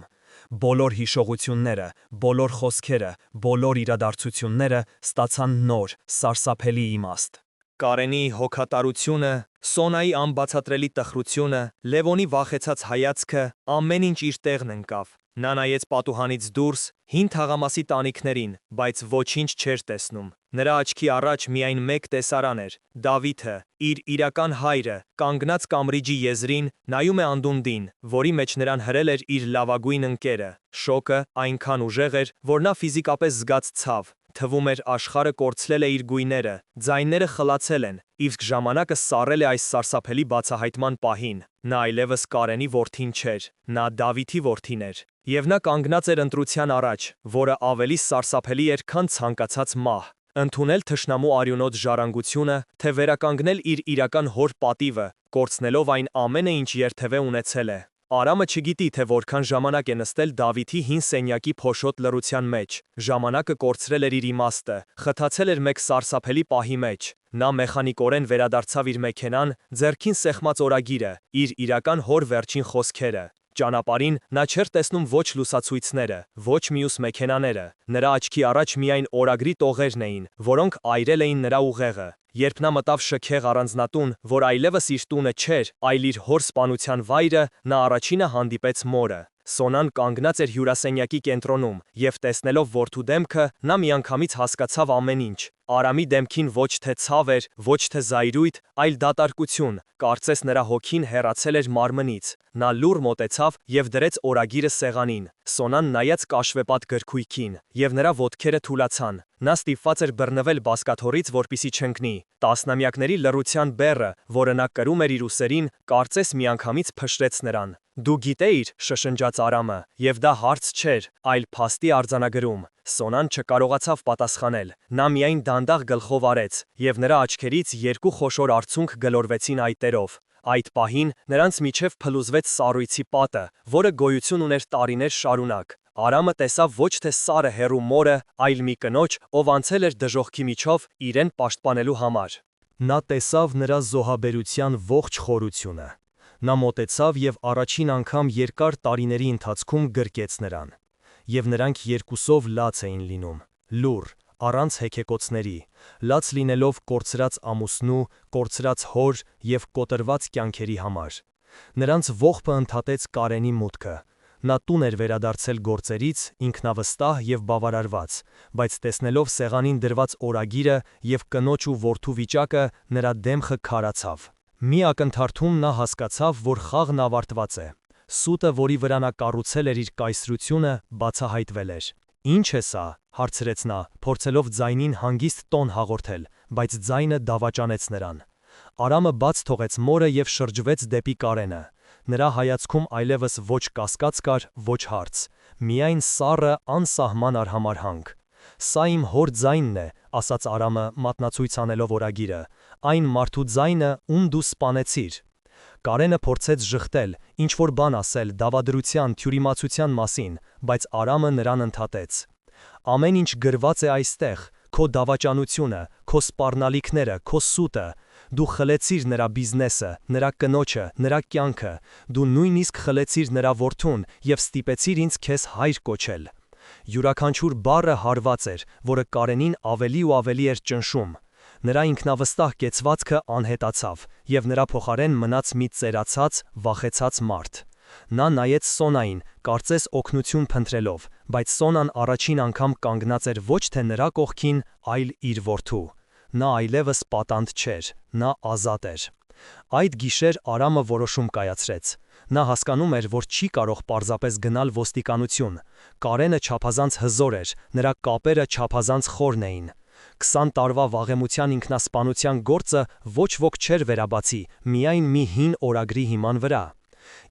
Բոլոր հիշողությունները, բոլոր խոսքերը, բոլոր իրադարձությունները ստացան նոր, սարսափելի իմաստ։ Կարենի հոգատարությունը, Սոնայի անբացատրելի տխրությունը, Լևոնի վախեցած հայացքը, ամեն ինչ իր տեղն ընկավ։ Նա նայեց պատուհանից դուրս, հին թաղամասի տանիքներին, բայց ոչինչ չէր տեսնում։ Նրա աչքի առաջ միայն մեկ տեսարան էր՝ Դավիթը, իր իրական հայրը, կանգնած կամրջի եզրին, նայում է անդունդին, որի մեջ նրան հրել էր իր լավագույն ընկերը։ Շոկը այնքան ուժեղ էր, որ նա ֆիզիկապես զգաց ցավ։ Թվում էր աշխարհը կորցրել է իր գույները, ձայները խլացել են, իսկ ժամանակը սառել է այս սարսափելի բացահայտման պահին։ Նա այլևս Կարենի որդին չէր, նա Դավիթի որդին էր։ Եվ նա կանգնած էր ընտրության առաջ, որը ավելի սարսափելի էր, քան ցանկացած մահ։ Ընդունել թշնամու արյունոտ ժառանգությունը, թե վերականգնել իր իրական հոր պատիվը, կորցնելով այն ամենը, ինչ երթևէ ունեցել է։ Արամը չգիտի, թե որքան ժամանակ է նստել Դավիթի հին սենյակի փոշոտ լռության մեջ։ Ժամանակը կորցրել էր իր իմաստը, խթացել էր մեկ սարսափելի պահի մեջ։ Նա մեխանիկորեն վերադարձավ իր մեքենան, ձեռքին սեղմած օրագիրը, իր իրական հոր վերջին խոսքերը։ Ճանապարհին նա չէր տեսնում ոչ լուսացույցները, ոչ մյուս մեքենաները։ Նրա աչքի առաջ միայն օրագրի տողերն էին, որոնք այրել էին նրա ուղեղը։ Երբ նա մտավ շքեղ առանձնատուն, որ այլևս իր տունը չէր, այլ իր հոր սպանության վայրը, նա առաջինը հանդիպեց մորը։ Սոնան կանգնած էր հյուրասենյակի կենտրոնում, եւ տեսնելով որդու դեմքը, նա միանգամից հասկացավ ամեն ինչ։ Արամի դեմքին ոչ թե ցավ էր, ոչ թե զայրույթ, այլ դատարկություն, կարծես նրա հոգին հեռացել էր մարմնից։ Նա լուռ մոտեցավ և դրեց օրագիրը սեղանին։ Սոնան նայեց կաշվեպատ գրքույկին, և նրա ոտքերը թուլացան։ Նա ստիպված էր բռնվել բազկաթոռից, որպեսզի չընկնի։ Տասնամյակների լռության բեռը, որը նա կրում էր իր ուսերին, կարծես միանգամից փշրեց նրան։ «Դու գիտեիր», շշնջաց Արամը, և դա հարց չէր, այլ փաստի արձանագրում։ Սոնան չկարողացավ պատասխանել։ Նա միայն դանդաղ գլխով արեց, և նրա աչքերից երկու խոշոր արցունք գլորվեցին այտերով։ Այդ պահին նրանց միջև փլուզվեց սառույցի պատը, որը գոյություն ուներ տարիներ շարունակ։ Արամը տեսավ ոչ թե սառը հեռու մորը, այլ մի կնոջ, ով անցել էր դժոխքի միջով իրեն պաշտպանելու համար։ Նա տեսավ նրա զոհաբերության ողջ խորությունը։ Նա մոտեցավ և առաջին անգամ երկար տարիների ընթացքում գրկեց նրան։ Եվ նրանք երկուսով լաց էին լինում, լուռ, առանց հեքեկոցների, լաց լինելով կորցրած ամուսնու, կորցրած հոր և կոտրված կյանքերի համար։ Նրանց ողբը ընդհատեց Կարենի մուտքը։ Նա տուն էր վերադարձել գործերից, ինքնավստահ և բավարարված, բայց տեսնելով սեղանին դրված օրագիրը և կնոջ ու որդու վիճակը, նրա դեմքը քարացավ։ Մի ակնթարթում նա հասկացավ, որ խաղն ավարտված է։ Սուտը, որի վրա նա կառուցել էր իր կայսրությունը, բացահայտվել էր։ «Ի՞նչ է սա», հարցրեց նա, փորձելով ձայնին հանգիստ տոն հաղորդել, բայց ձայնը դավաճանեց նրան։ Արամը բաց թողեց մորը և շրջվեց դեպի Կարենը։ Նրա հայացքում այլևս ոչ կասկած կար, ոչ հարց, միայն սառը, անսահման արհամարհանք։ «Սա իմ հոր ձայնն է», ասաց Արամը, մատնացույց անելով օրագիրը, «այն մարդու ձայնը, ում դու սպանեցիր»։ Կարենը փորձեց ժխտել, ինչ-որ բան ասել դավադրության, թյուրիմացության մասին, բայց Արամը նրան ընդհատեց։ «Ամեն ինչ գրված է այստեղ, քո դավաճանությունը, քո սպառնալիքները, քո սուտը։ Դու խլեցիր նրա բիզնեսը, նրա կնոջը, նրա կյանքը, դու նույնիսկ խլեցիր նրա որդուն և ստիպեցիր ինձ քեզ հայր կոչել»։ Յուրաքանչյուր բառը հարված էր, որը Կարենին ավելի ու ավելի էր ճնշում։ Նրա ինքնավստահ կեցվածքը անհետացավ, և նրա փոխարեն մնաց մի ծերացած, վախեցած մարդ։ Նա նայեց Սոնային, կարծես օգնություն փնտրելով, բայց Սոնան առաջին անգամ կանգնած էր ոչ թե նրա կողքին, այլ իր որդու։ Նա այլևս պատանդ չէր, նա ազատ էր։ Այդ գիշեր Արամը որոշում կայացրեց։ Նա հասկանում էր, որ չի կարող պարզապես գնալ ոստիկանություն։ Կարենը չափազանց հզոր էր, նրա կապերը չափազանց խորն էին։ 20 տարվա վաղեմության ինքնասպանության գործը ոչ ոք չէր վերաբացի, միայն մի հին օրագրի հիման վրա։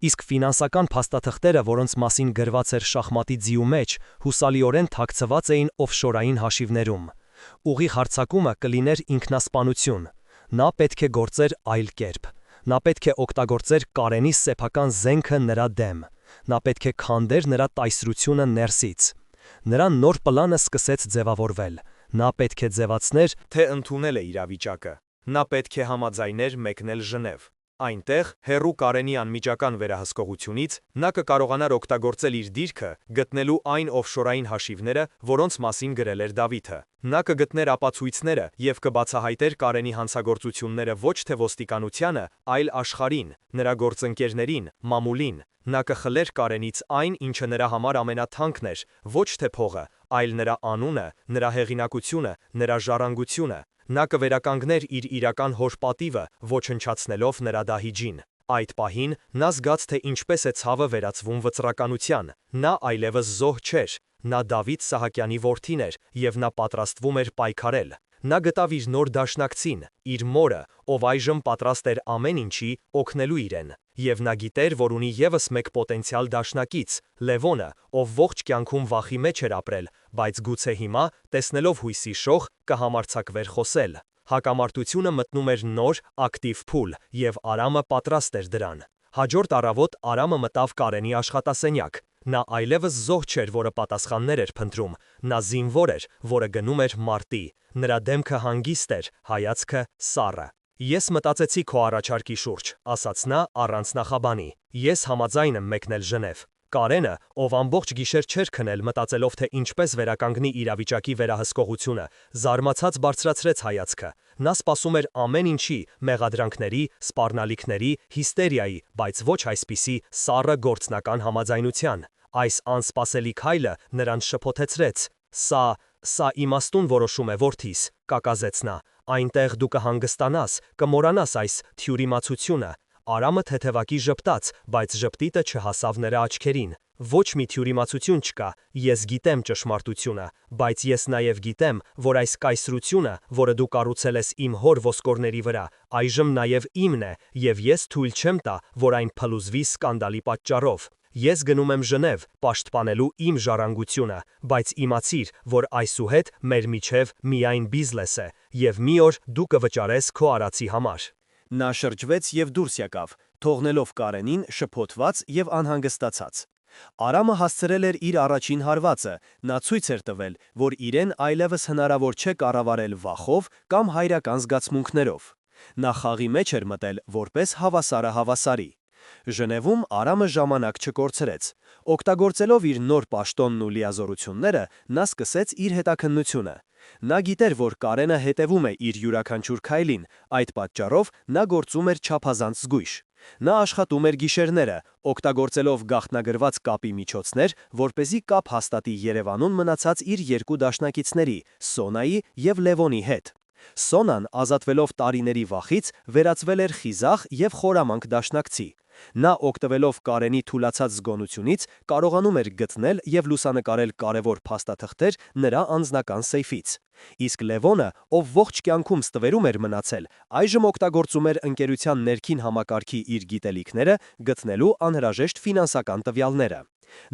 Իսկ ֆինանսական փաստաթղթերը, որոնց մասին գրված էր շախմատի ձիու մեջ, հուսալիորեն թաքցված էին օֆշորային հաշիվներում։ Ուղիղ հարձակումը կլիներ ինքնասպանություն։ Նա պետք է գործեր այլ կերպ։ Նա պետք է օգտագործեր Կարենի սեփական զենքը նրա դեմ։ Նա պետք է քանդեր նրա տայսրությունը ներսից։ Նրա նոր պլանը սկսեց ձևավորվել։ Նա պետք է ձևացներ, թե ընդունել է իրավիճակը։ Նա պետք է համաձայներ մեկնել Ժնև։ Այնտեղ, հեռու Կարենի անմիջական վերահսկողությունից, նա կկարողանար օգտագործել իր դիրքը, գտնելու այն օֆշորային հաշիվները, որոնց մասին գրել էր Դավիթը։ Նա կգտներ ապացույցները և կբացահայտեր Կարենի հանցագործությունները ոչ թե ոստիկանությանը, այլ աշխարհին, նրա գործընկերներին, մամուլին։ Նա կխլեր Կարենից այն, ինչը նրա համար ամենաթանկն էր, ոչ թե փողը, այլ նրա անունը, նրա հեղինակությունը, նրա ժառանգությունը։ Նա կվերականգներ իր իրական հոր պատիվը, ոչնչացնելով նրա դահիճին։ Այդ պահին նա զգաց, թե ինչպես է ցավը վերածվում վճռականության։ Նա այլևս զոհ չէր։ Նա Դավիթ Սահակյանի որդին էր, և նա պատրաստվում էր պայքարել։ Նա գտավ իր նոր դաշնակցին, իր մորը, ով այժմ պատրաստ էր ամեն ինչի օգնելու իրեն։ Եվ նա գիտեր, որ ունի ևս մեկ պոտենցիալ դաշնակից՝ Լևոնը, ով ողջ կյանքում վախի մեջ էր ապրել, բայց գուցե հիմա, տեսնելով հույսի շող, կհամարձակվեր խոսել։ Հակամարտությունը մտնում էր նոր, ակտիվ փուլ, և Արամը պատրաստ էր դրան։ Հաջորդ առավոտ Արամը մտավ Կարենի աշխատասենյակ։ Նա այլևս զոհ չէր, որը պատասխաններ էր փնտրում։ Նա զինվոր էր, որը գնում էր մարտի։ Նրա դեմքը հանգիստ էր, հայացքը սառը։ «Ես մտածեցի քո առաջարկի շուրջ», ասաց նա առանց նախաբանի։ «Ես համաձայն եմ մեկնել Ժնև»։ Կարենը, ով ամբողջ գիշեր չէր քնել, մտածելով, թե ինչպես վերականգնի իրավիճակի վերահսկողությունը, զարմացած բարձրացրեց հայացքը։ Նա սպասում էր ամեն ինչի, մեղադրանքների, սպառնալիքների, հիստերիայի, բայց ոչ այսպիսի սառը գործնական համաձայնության։ Այս անսպասելի քայլը նրան շփոթեցրեց։ Սա իմաստուն որոշում է, որդիս, կակազեց նա, այնտեղ դու կհանգստանաս, կմոռանաս այս թյուրիմացությունը։ Արամը թեթևակի ժպտաց, բայց ժպտիտը չհասավ նրա աչքերին։ Ոչ մի թյուրիմացություն չկա, ես գիտեմ ճշմարտությունը, բայց ես նաև գիտեմ, որ այս կայսրությունը, որը դու կառուցել ես իմ հոր ոսկորների վրա, այժմ նաև իմն է, եւ ես թույլ չեմ տա, որ այն փլուզվի սկանդալի պատճառով։ Ես գնում եմ Ժնև, պաշտպանելու իմ ժառանգությունը, բայց իմացիր, որ այսուհետ մեր միջև միայն բիզնես է, եւ մի օր դու կվճարես քո արածի համար։ Նա շրջվեց եւ դուրս եկավ, թողնելով Կարենին շփոթված եւ անհանգստացած։ Արամը հասցրել էր իր առաջին հարվածը, նա ցույց էր տվել, որ իրեն այլևս հնարավոր չէ կառավարել վախով կամ հայրական զգացմունքներով։ Նա խաղի մեջ էր մտել որպես հավասարը հավասարի։ Ժնևում Արամը ժամանակ չկորցրեց։ Օգտագործելով իր նոր պաշտոնն ու լիազորությունները, նա սկսեց իր հետաքննությունը։ Նա գիտեր, որ Կարենը հետևում է իր յուրաքանչյուր քայլին, այդ պատճառով նա գործում էր չափազանց զգույշ։ Նա աշխատում էր գիշերները, օգտագործելով գաղտնագրված կապի միջոցներ, որպեսզի կապ հաստատի Երևանում մնացած իր երկու դաշնակիցների՝ Սոնայի և Լևոնի հետ։ Սոնան, ազատվելով տարիների վախից, վերածվել էր խիզախ և խորամանկ դաշնակցի։ Նա, օգտվելով Կարենի թուլացած զգոնությունից, կարողանում էր գտնել և լուսանկարել կարևոր փաստաթղթեր նրա անձնական սեյֆից։ Իսկ Լևոնը, ով ողջ կյանքում ստվերում էր մնացել, այժմ օգտագործում էր ընկերության ներքին համակարգի իր գիտելիքները գտնելու անհրաժեշտ ֆինանսական տվյալները։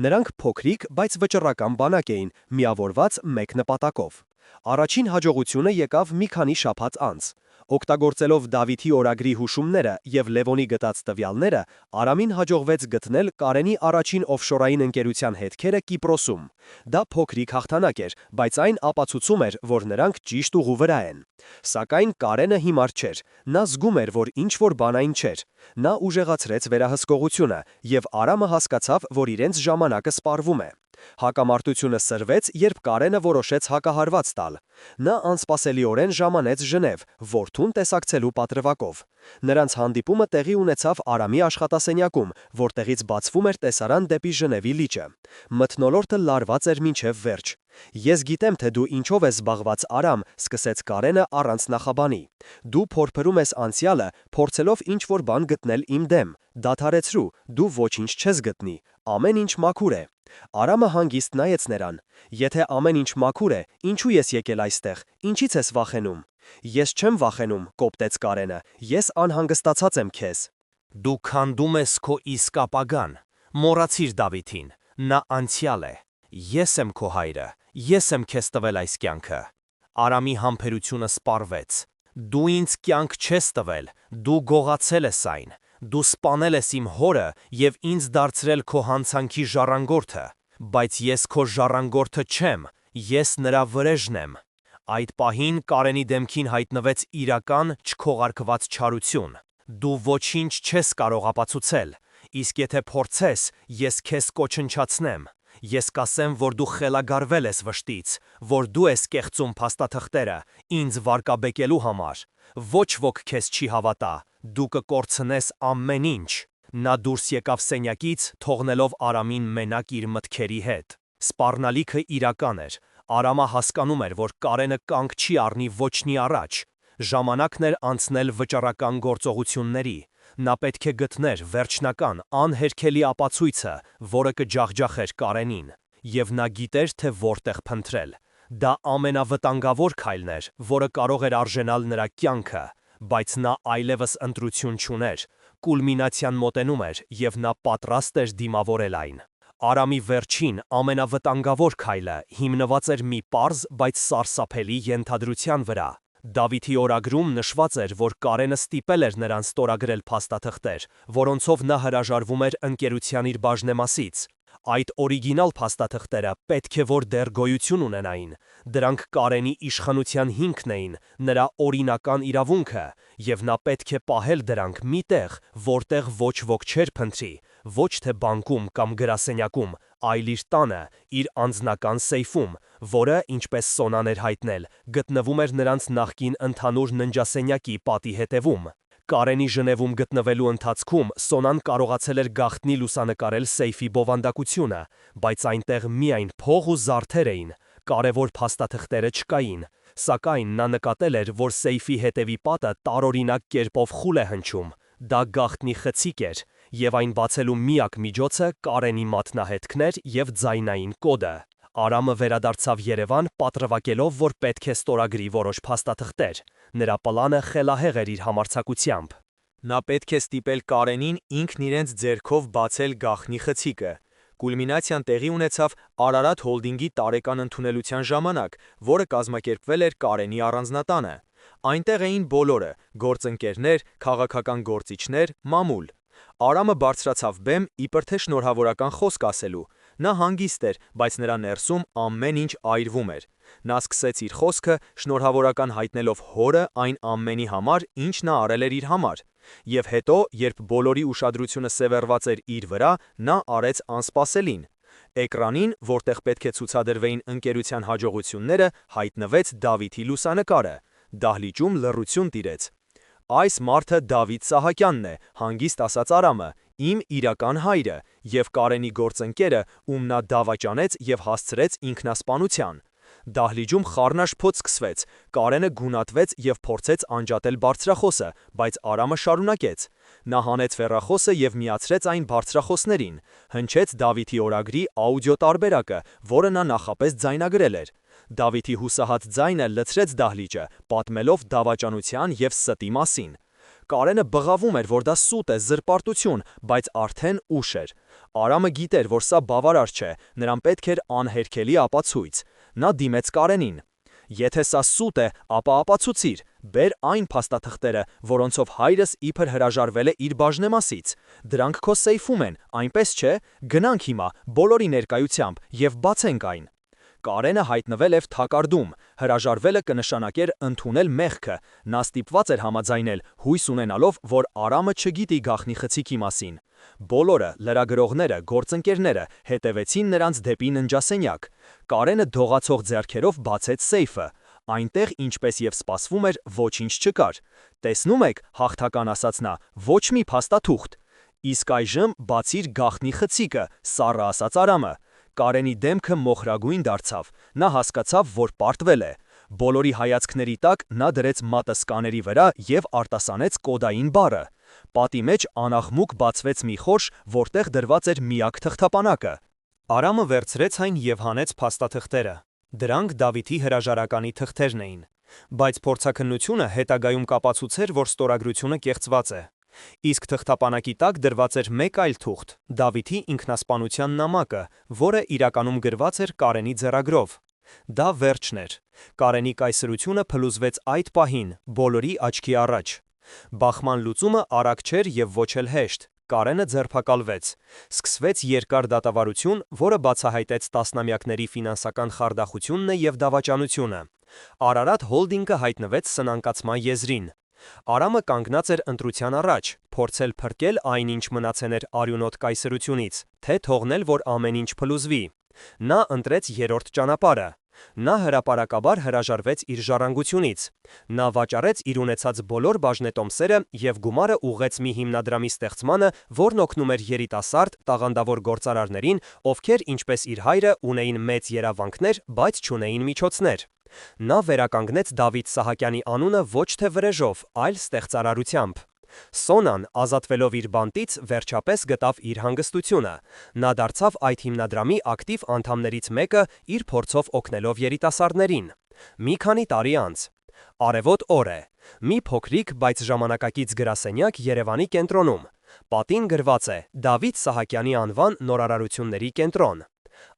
Նրանք փոքրիկ, բայց վճռական բանակ էին, միավորված մեկ նպատակով։ Առաջին հաջողությունը եկավ մի քանի շաբաթ անց։ Օգտագործելով Դավիթի օրագրի հուշումները և Լևոնի գտած տվյալները, Արամին հաջողվեց գտնել Կարենի առաջին օֆշորային ընկերության հետքերը Կիպրոսում։ Դա փոքրիկ հաղթանակ էր, բայց այն ապացուցում էր, որ նրանք ճիշտ ուղու վրա են։ Սակայն Կարենը հիմար չէր։ Նա զգում էր, որ ինչ-որ բան այն չէր։ Նա ուժեղացրեց վերահսկողությունը, և Արամը հասկացավ, որ իրենց ժամանակը սպառվում է։ Հակամարտությունը սրվեց, երբ Կարենը որոշեց հակահարված տալ։ Նա անսպասելիորեն ժամանեց Ժնև, որդուն տեսակցելու պատրվակով։ Նրանց հանդիպումը տեղի ունեցավ Արամի աշխատասենյակում, որտեղից բացվում էր տեսարան դեպի Ժնևի լիճը։ Մթնոլորտը լարված էր մինչև վերջ։ Ես գիտեմ, թե դու ինչով ես զբաղված, Արամ, սկսեց Կարենը առանց նախաբանի։ Դու փորփրում ես անցյալը, փորձելով ինչ-որ բան գտնել իմ դեմ։ Դադարեցրու, դու ոչինչ չես գտնի, ամեն ինչ մաքուր է։ Արամը հանգիստ նայեց նրան։ Եթե ամեն ինչ մաքուր է, ինչու ես եկել այստեղ, ինչից ես վախենում։ Ես չեմ վախենում, կոպտեց Կարենը, ես անհանգստացած եմ քեզ։ Դու քանդում ես քո իսկ ապագան։ Մոռացիր Դավիթին, նա անցյալ է։ Ես եմ քո հայրը, ես եմ քեզ տվել այս կյանքը։ Արամի համբերությունը սպառվեց։ Դու ինձ կյանք չես տվել, դու գողացել ես այն։ Դու սպանել ես իմ հորը և ինձ դարձրել քո հանցանքի ժառանգորդը, բայց ես քո ժառանգորդը չեմ, ես նրա վրեժն եմ։ Այդ պահին Կարենի դեմքին հայտնվեց իրական չքողարկված չարություն։ Դու ոչինչ չես կարող ապացուցել, իսկ եթե փորձես, ես քեզ կոչնչացնեմ։ Ես կասեմ, որ դու խելագարվել ես վշտից, որ դու ես կեղծում փաստաթղթերը, ինձ վարկաբեկելու համար։ Ոչ ոք քեզ չի հավատա, դու կկորցնես ամեն ինչ։ Նա դուրս եկավ սենյակից, թողնելով Արամին մենակ իր մտքերի հետ։ Սպառնալիքը իրական էր։ Արամը հասկանում էր, որ Կարենը կանգ չի առնի ոչնի առաջ։ Ժամանակն էր անցնել վճռական գործողությունների։ Նա պետք է գտներ վերջնական, անհերքելի ապացույցը, որը կջախջախեր Կարենին, և նա գիտեր, թե որտեղ փնտրել։ Դա ամենավտանգավոր քայլն էր, որը կարող էր արժենալ նրա կյանքը, բայց նա այլևս ընտրություն չուներ։ Կուլմինացիան մոտենում էր, և նա պատրաստ էր դիմավորել այն։ Արամի վերջին, ամենավտանգավոր քայլը հիմնված էր մի պարզ, բայց սարսափելի ենթադրության վրա։ Դավիթի օրագրում նշված էր, որ Կարենը ստիպել էր նրան ստորագրել փաստաթղթեր, որոնցով նա հրաժարվում էր ընկերության իր բաժնեմասից։ Այդ օրիգինալ փաստաթղթերը պետք է որ դեռ գոյություն ունենային։ Դրանք Կարենի իշխանության հիմքն էին, նրա օրինական իրավունքը, և նա պետք է պահել դրանք մի տեղ, որտեղ ոչ ոք չէր փնտրի, ոչ թե բանկում կամ գրասենյակում, այլ իր տանը, իր անձնական սեյֆում, որը, ինչպես Սոնան էր հայտնել, գտնվում էր նրանց նախկին ընդհանուր ննջասենյակի պատի հետևում։ Կարենի Ժնևում գտնվելու ընթացքում Սոնան կարողացել էր գաղտնի լուսանկարել սեյֆի բովանդակությունը, բայց այնտեղ միայն փող ու զարդեր էին։ կարևոր փաստաթղթերը չկային, սակայն նա նկատել էր, որ սեյֆի հետևի պատը տարօրինակ կերպով խուլ է հնչում, դա գաղտնի խցիկ էր, եւ այն բացելու միակ միջոցը Կարենի մատնահետքն էր եւ ձայնային կոդը։ Արամը վերադարձավ Երևան, պատրվակելով, որ պետք է ստորագրի որոշ փաստաթղթեր։ Նրա պլանը խելահեղ էր իր համարձակությամբ։ Նա պետք է ստիպել Կարենին ինքն իրենց ձեռքով բացել գաղտնի խցիկը։ Կուլմինացիան տեղի ունեցավ Արարատ հոլդինգի տարեկան ընդունելության ժամանակ, որը կազմակերպվել էր Կարենի առանձնատանը։ Այնտեղ էին բոլորը՝ գործընկերներ, քաղաքական գործիչներ, մամուլ։ Արամը բարձրացավ բեմ, իբր թե շնորհավորական խոսք ասելու։ Նա հանգիստ էր, բայց նրա ներսում ամեն ինչ այրվում էր։ Նա սկսեց իր խոսքը, շնորհավորական հայտնելով հորը այն ամենի համար, ինչ նա արել էր իր համար։ Եվ հետո, երբ բոլորի ուշադրությունը սևեռված էր իր վրա, նա արեց անսպասելին։ Էկրանին, որտեղ պետք է ցուցադրվեին ընկերության հաջողությունները, հայտնվեց Դավիթի լուսանկարը։ Դահլիճում լռություն տիրեց։ Այս մարդը Դավիթ Սահակյանն է, հանգիստ ասաց Արամը, իմ իրական հայրը, եւ Կարենի գործընկերը, ում նա դավաճանեց եւ հասցրեց ինքնասպանության։ Դահլիճում խառնաշփոթ սկսվեց, Կարենը գունատվեց եւ փորձեց անջատել բարձրախոսը, բայց Արամը շարունակեց։ Նա հանեց ֆեռախոսը եւ միացրեց այն բարձրախոսներին, հնչեց Դավիթի օրագրի աուդիո տարբերակը, որը նա նախապես ձայնագրել էր։ Դավիթի հուսահատ ձայնը լցրեց դահլիճը, պատմելով դավաճանության եւ ստի մասին։ Կարենը բղավում էր, որ դա սուտ է, զրպարտություն, բայց արդեն ուշ էր։ Արամը գիտեր, որ սա բավարար չէ, նրան պետք էր անհերքելի ապացույց։ Նա դիմեց Կարենին. «Եթե սա սուտ է, ապա ապացուցիր, բեր այն փաստաթղթերը, որոնցով հայրս իբր հրաժարվել է իր բաժնեմասից։ Դրանք քո սեյֆում են, այնպես չէ։ Գնանք հիմա, բոլորի ներկայությամբ, եւ բացենք այն»։ Կարենը հայտնվել էր թակարդում, հրաժարվելը կնշանակեր ընդունել մեղքը, նա ստիպված էր համաձայնել, հույս ունենալով, որ Արամը չգիտի գաղտնի խցիկի մասին։ Բոլորը, լրագրողները, գործընկերները հետևեցին նրանց դեպի ննջասենյակ։ Կարենը դողացող ձեռքերով բացեց սեյֆը։ Այնտեղ, ինչպես եւ սպասվում էր, ոչինչ չկար։ «Տեսնում եք», հաղթական ասաց նա, «ոչ մի փաստաթուղթ»։ «Իսկ այժմ բացիր գաղտնի խցիկը», սառը ասաց Արամը։ Կարենի դեմքը մոխրագույն դարձավ, նա հասկացավ, որ պարտվել է։ Բոլորի հայացքների տակ նա դրեց մատը սկաների վրա եւ արտասանեց կոդային բառը։ Պատի մեջ անաղմուկ բացվեց մի խորշ, որտեղ դրված էր միակ թղթապանակը։ Արամը վերցրեց այն եւ հանեց փաստաթղթերը։ Դրանք Դավիթի հրաժարականի թղթերն էին։ Բայց փորձաքննությունը հետագայում կապացուցեր, որ ստորագրությունը կեղծված է։ Իսկ թղթապանակի տակ դրված էր մեկ այլ թուղթ՝ Դավիթի ինքնասպանության նամակը, որը իրականում գրված էր Կարենի ձեռագրով։ Դա վերջն էր։ Կարենի կայսրությունը փլուզվեց այդ պահին, բոլորի աչքի առաջ։ Բախման լուծումը արագ չէր եւ ոչ էլ հեշտ։ Կարենը ձերբակալվեց։ Սկսվեց երկար դատավարություն, որը բացահայտեց տասնամյակների ֆինանսական խարդախությունն եւ դավաճանությունը։ Արարատ հոլդինգը հայտնվեց սնանկացման եզրին։ Արամը կանգնած էր ընտրության առաջ, փորձել փրկել այն, ինչ մնացել էր արյունոտ կայսրությունից, թե թողնել, որ ամեն ինչ փլուզվի։ Նա ընտրեց երրորդ ճանապարհը։ Նա հրապարակաբար հրաժարվեց իր ժառանգությունից։ Նա վաճառեց իր ունեցած բոլոր բաժնետոմսերը եւ գումարը ուղղեց մի հիմնադրամի ստեղծմանը, որն օգնում էր երիտասարդ, տաղանդավոր գործարարներին, ովքեր, ինչպես իր հայրը, ունեին մեծ երազանքներ, բայց չունեին միջոցներ։ Նա վերականգնեց Դավիթ Սահակյանի անունը ոչ թե վրեժով, այլ ստեղծարարությամբ։ Սոնան, ազատվելով իր բանտից, վերջապես գտավ իր հանգստությունը։ Նա դարձավ այդ հիմնադրամի ակտիվ անդամներից մեկը, իր փորձով օգնելով երիտասարդներին։ Մի քանի տարի անց արևոտ օր է։ Մի փոքրիկ, բայց ժամանակակից գրասենյակ Երևանի կենտրոնում։ Պատին գրված է Դավիթ Սահակյանի անվան նորարարությունների կենտրոն։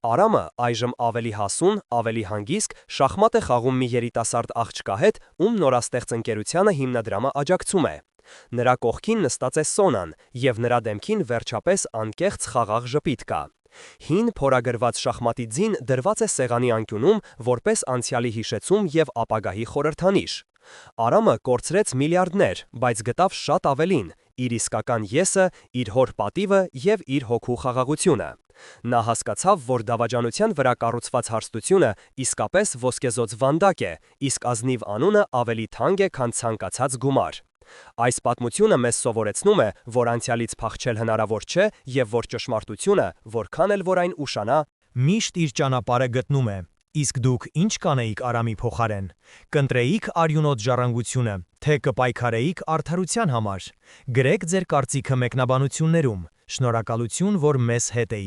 Արամը այժմ ավելի հասուն, ավելի հանգիստ շախմատ է խաղում մի երիտասարդ աղջկա հետ, ում նորաստեղծ ընկերությանը հիմնադրամը աջակցում է։ Նրա կողքին նստած է Սոնան, եւ նրա դեմքին վերջապես անկեղծ խաղաղ ժպիտ կա։ Հին փորագրված շախմատի ձին դրված է սեղանի անկյունում, որպես անցյալի հիշեցում եւ ապագայի խորհրդանիշ։ Արամը կորցրեց միլիարդներ, բայց գտավ շատ ավելին՝ իր իսկական եսը, իր հոր պատիվը եւ իր հոգու խաղաղությունը։ Նա հասկացավ, որ դավաճանության վրա կառուցված հարստությունը իսկապես ոսկեզոծ վանդակ է, իսկ ազնիվ անունը ավելի թանկ է, քան ցանկացած գումար։ Այս պատմությունը մեզ սովորեցնում է, որ անցյալից փախչել հնարավոր չէ եւ որ ճշմարտությունը, որքան էլ որ այն ուշանա, միշտ իր ճանապարհը գտնում է։ Իսկ դուք ինչ կանեիք Արամի փոխարեն։ Կընտրեիք արյունոտ ժառանգությունը, թե կպայքարեիք արդարության համար։ Գրեք ձեր կարծիքը մեկնաբանություններում։ Շնորհակալություն, որ մեզ հետ էիք։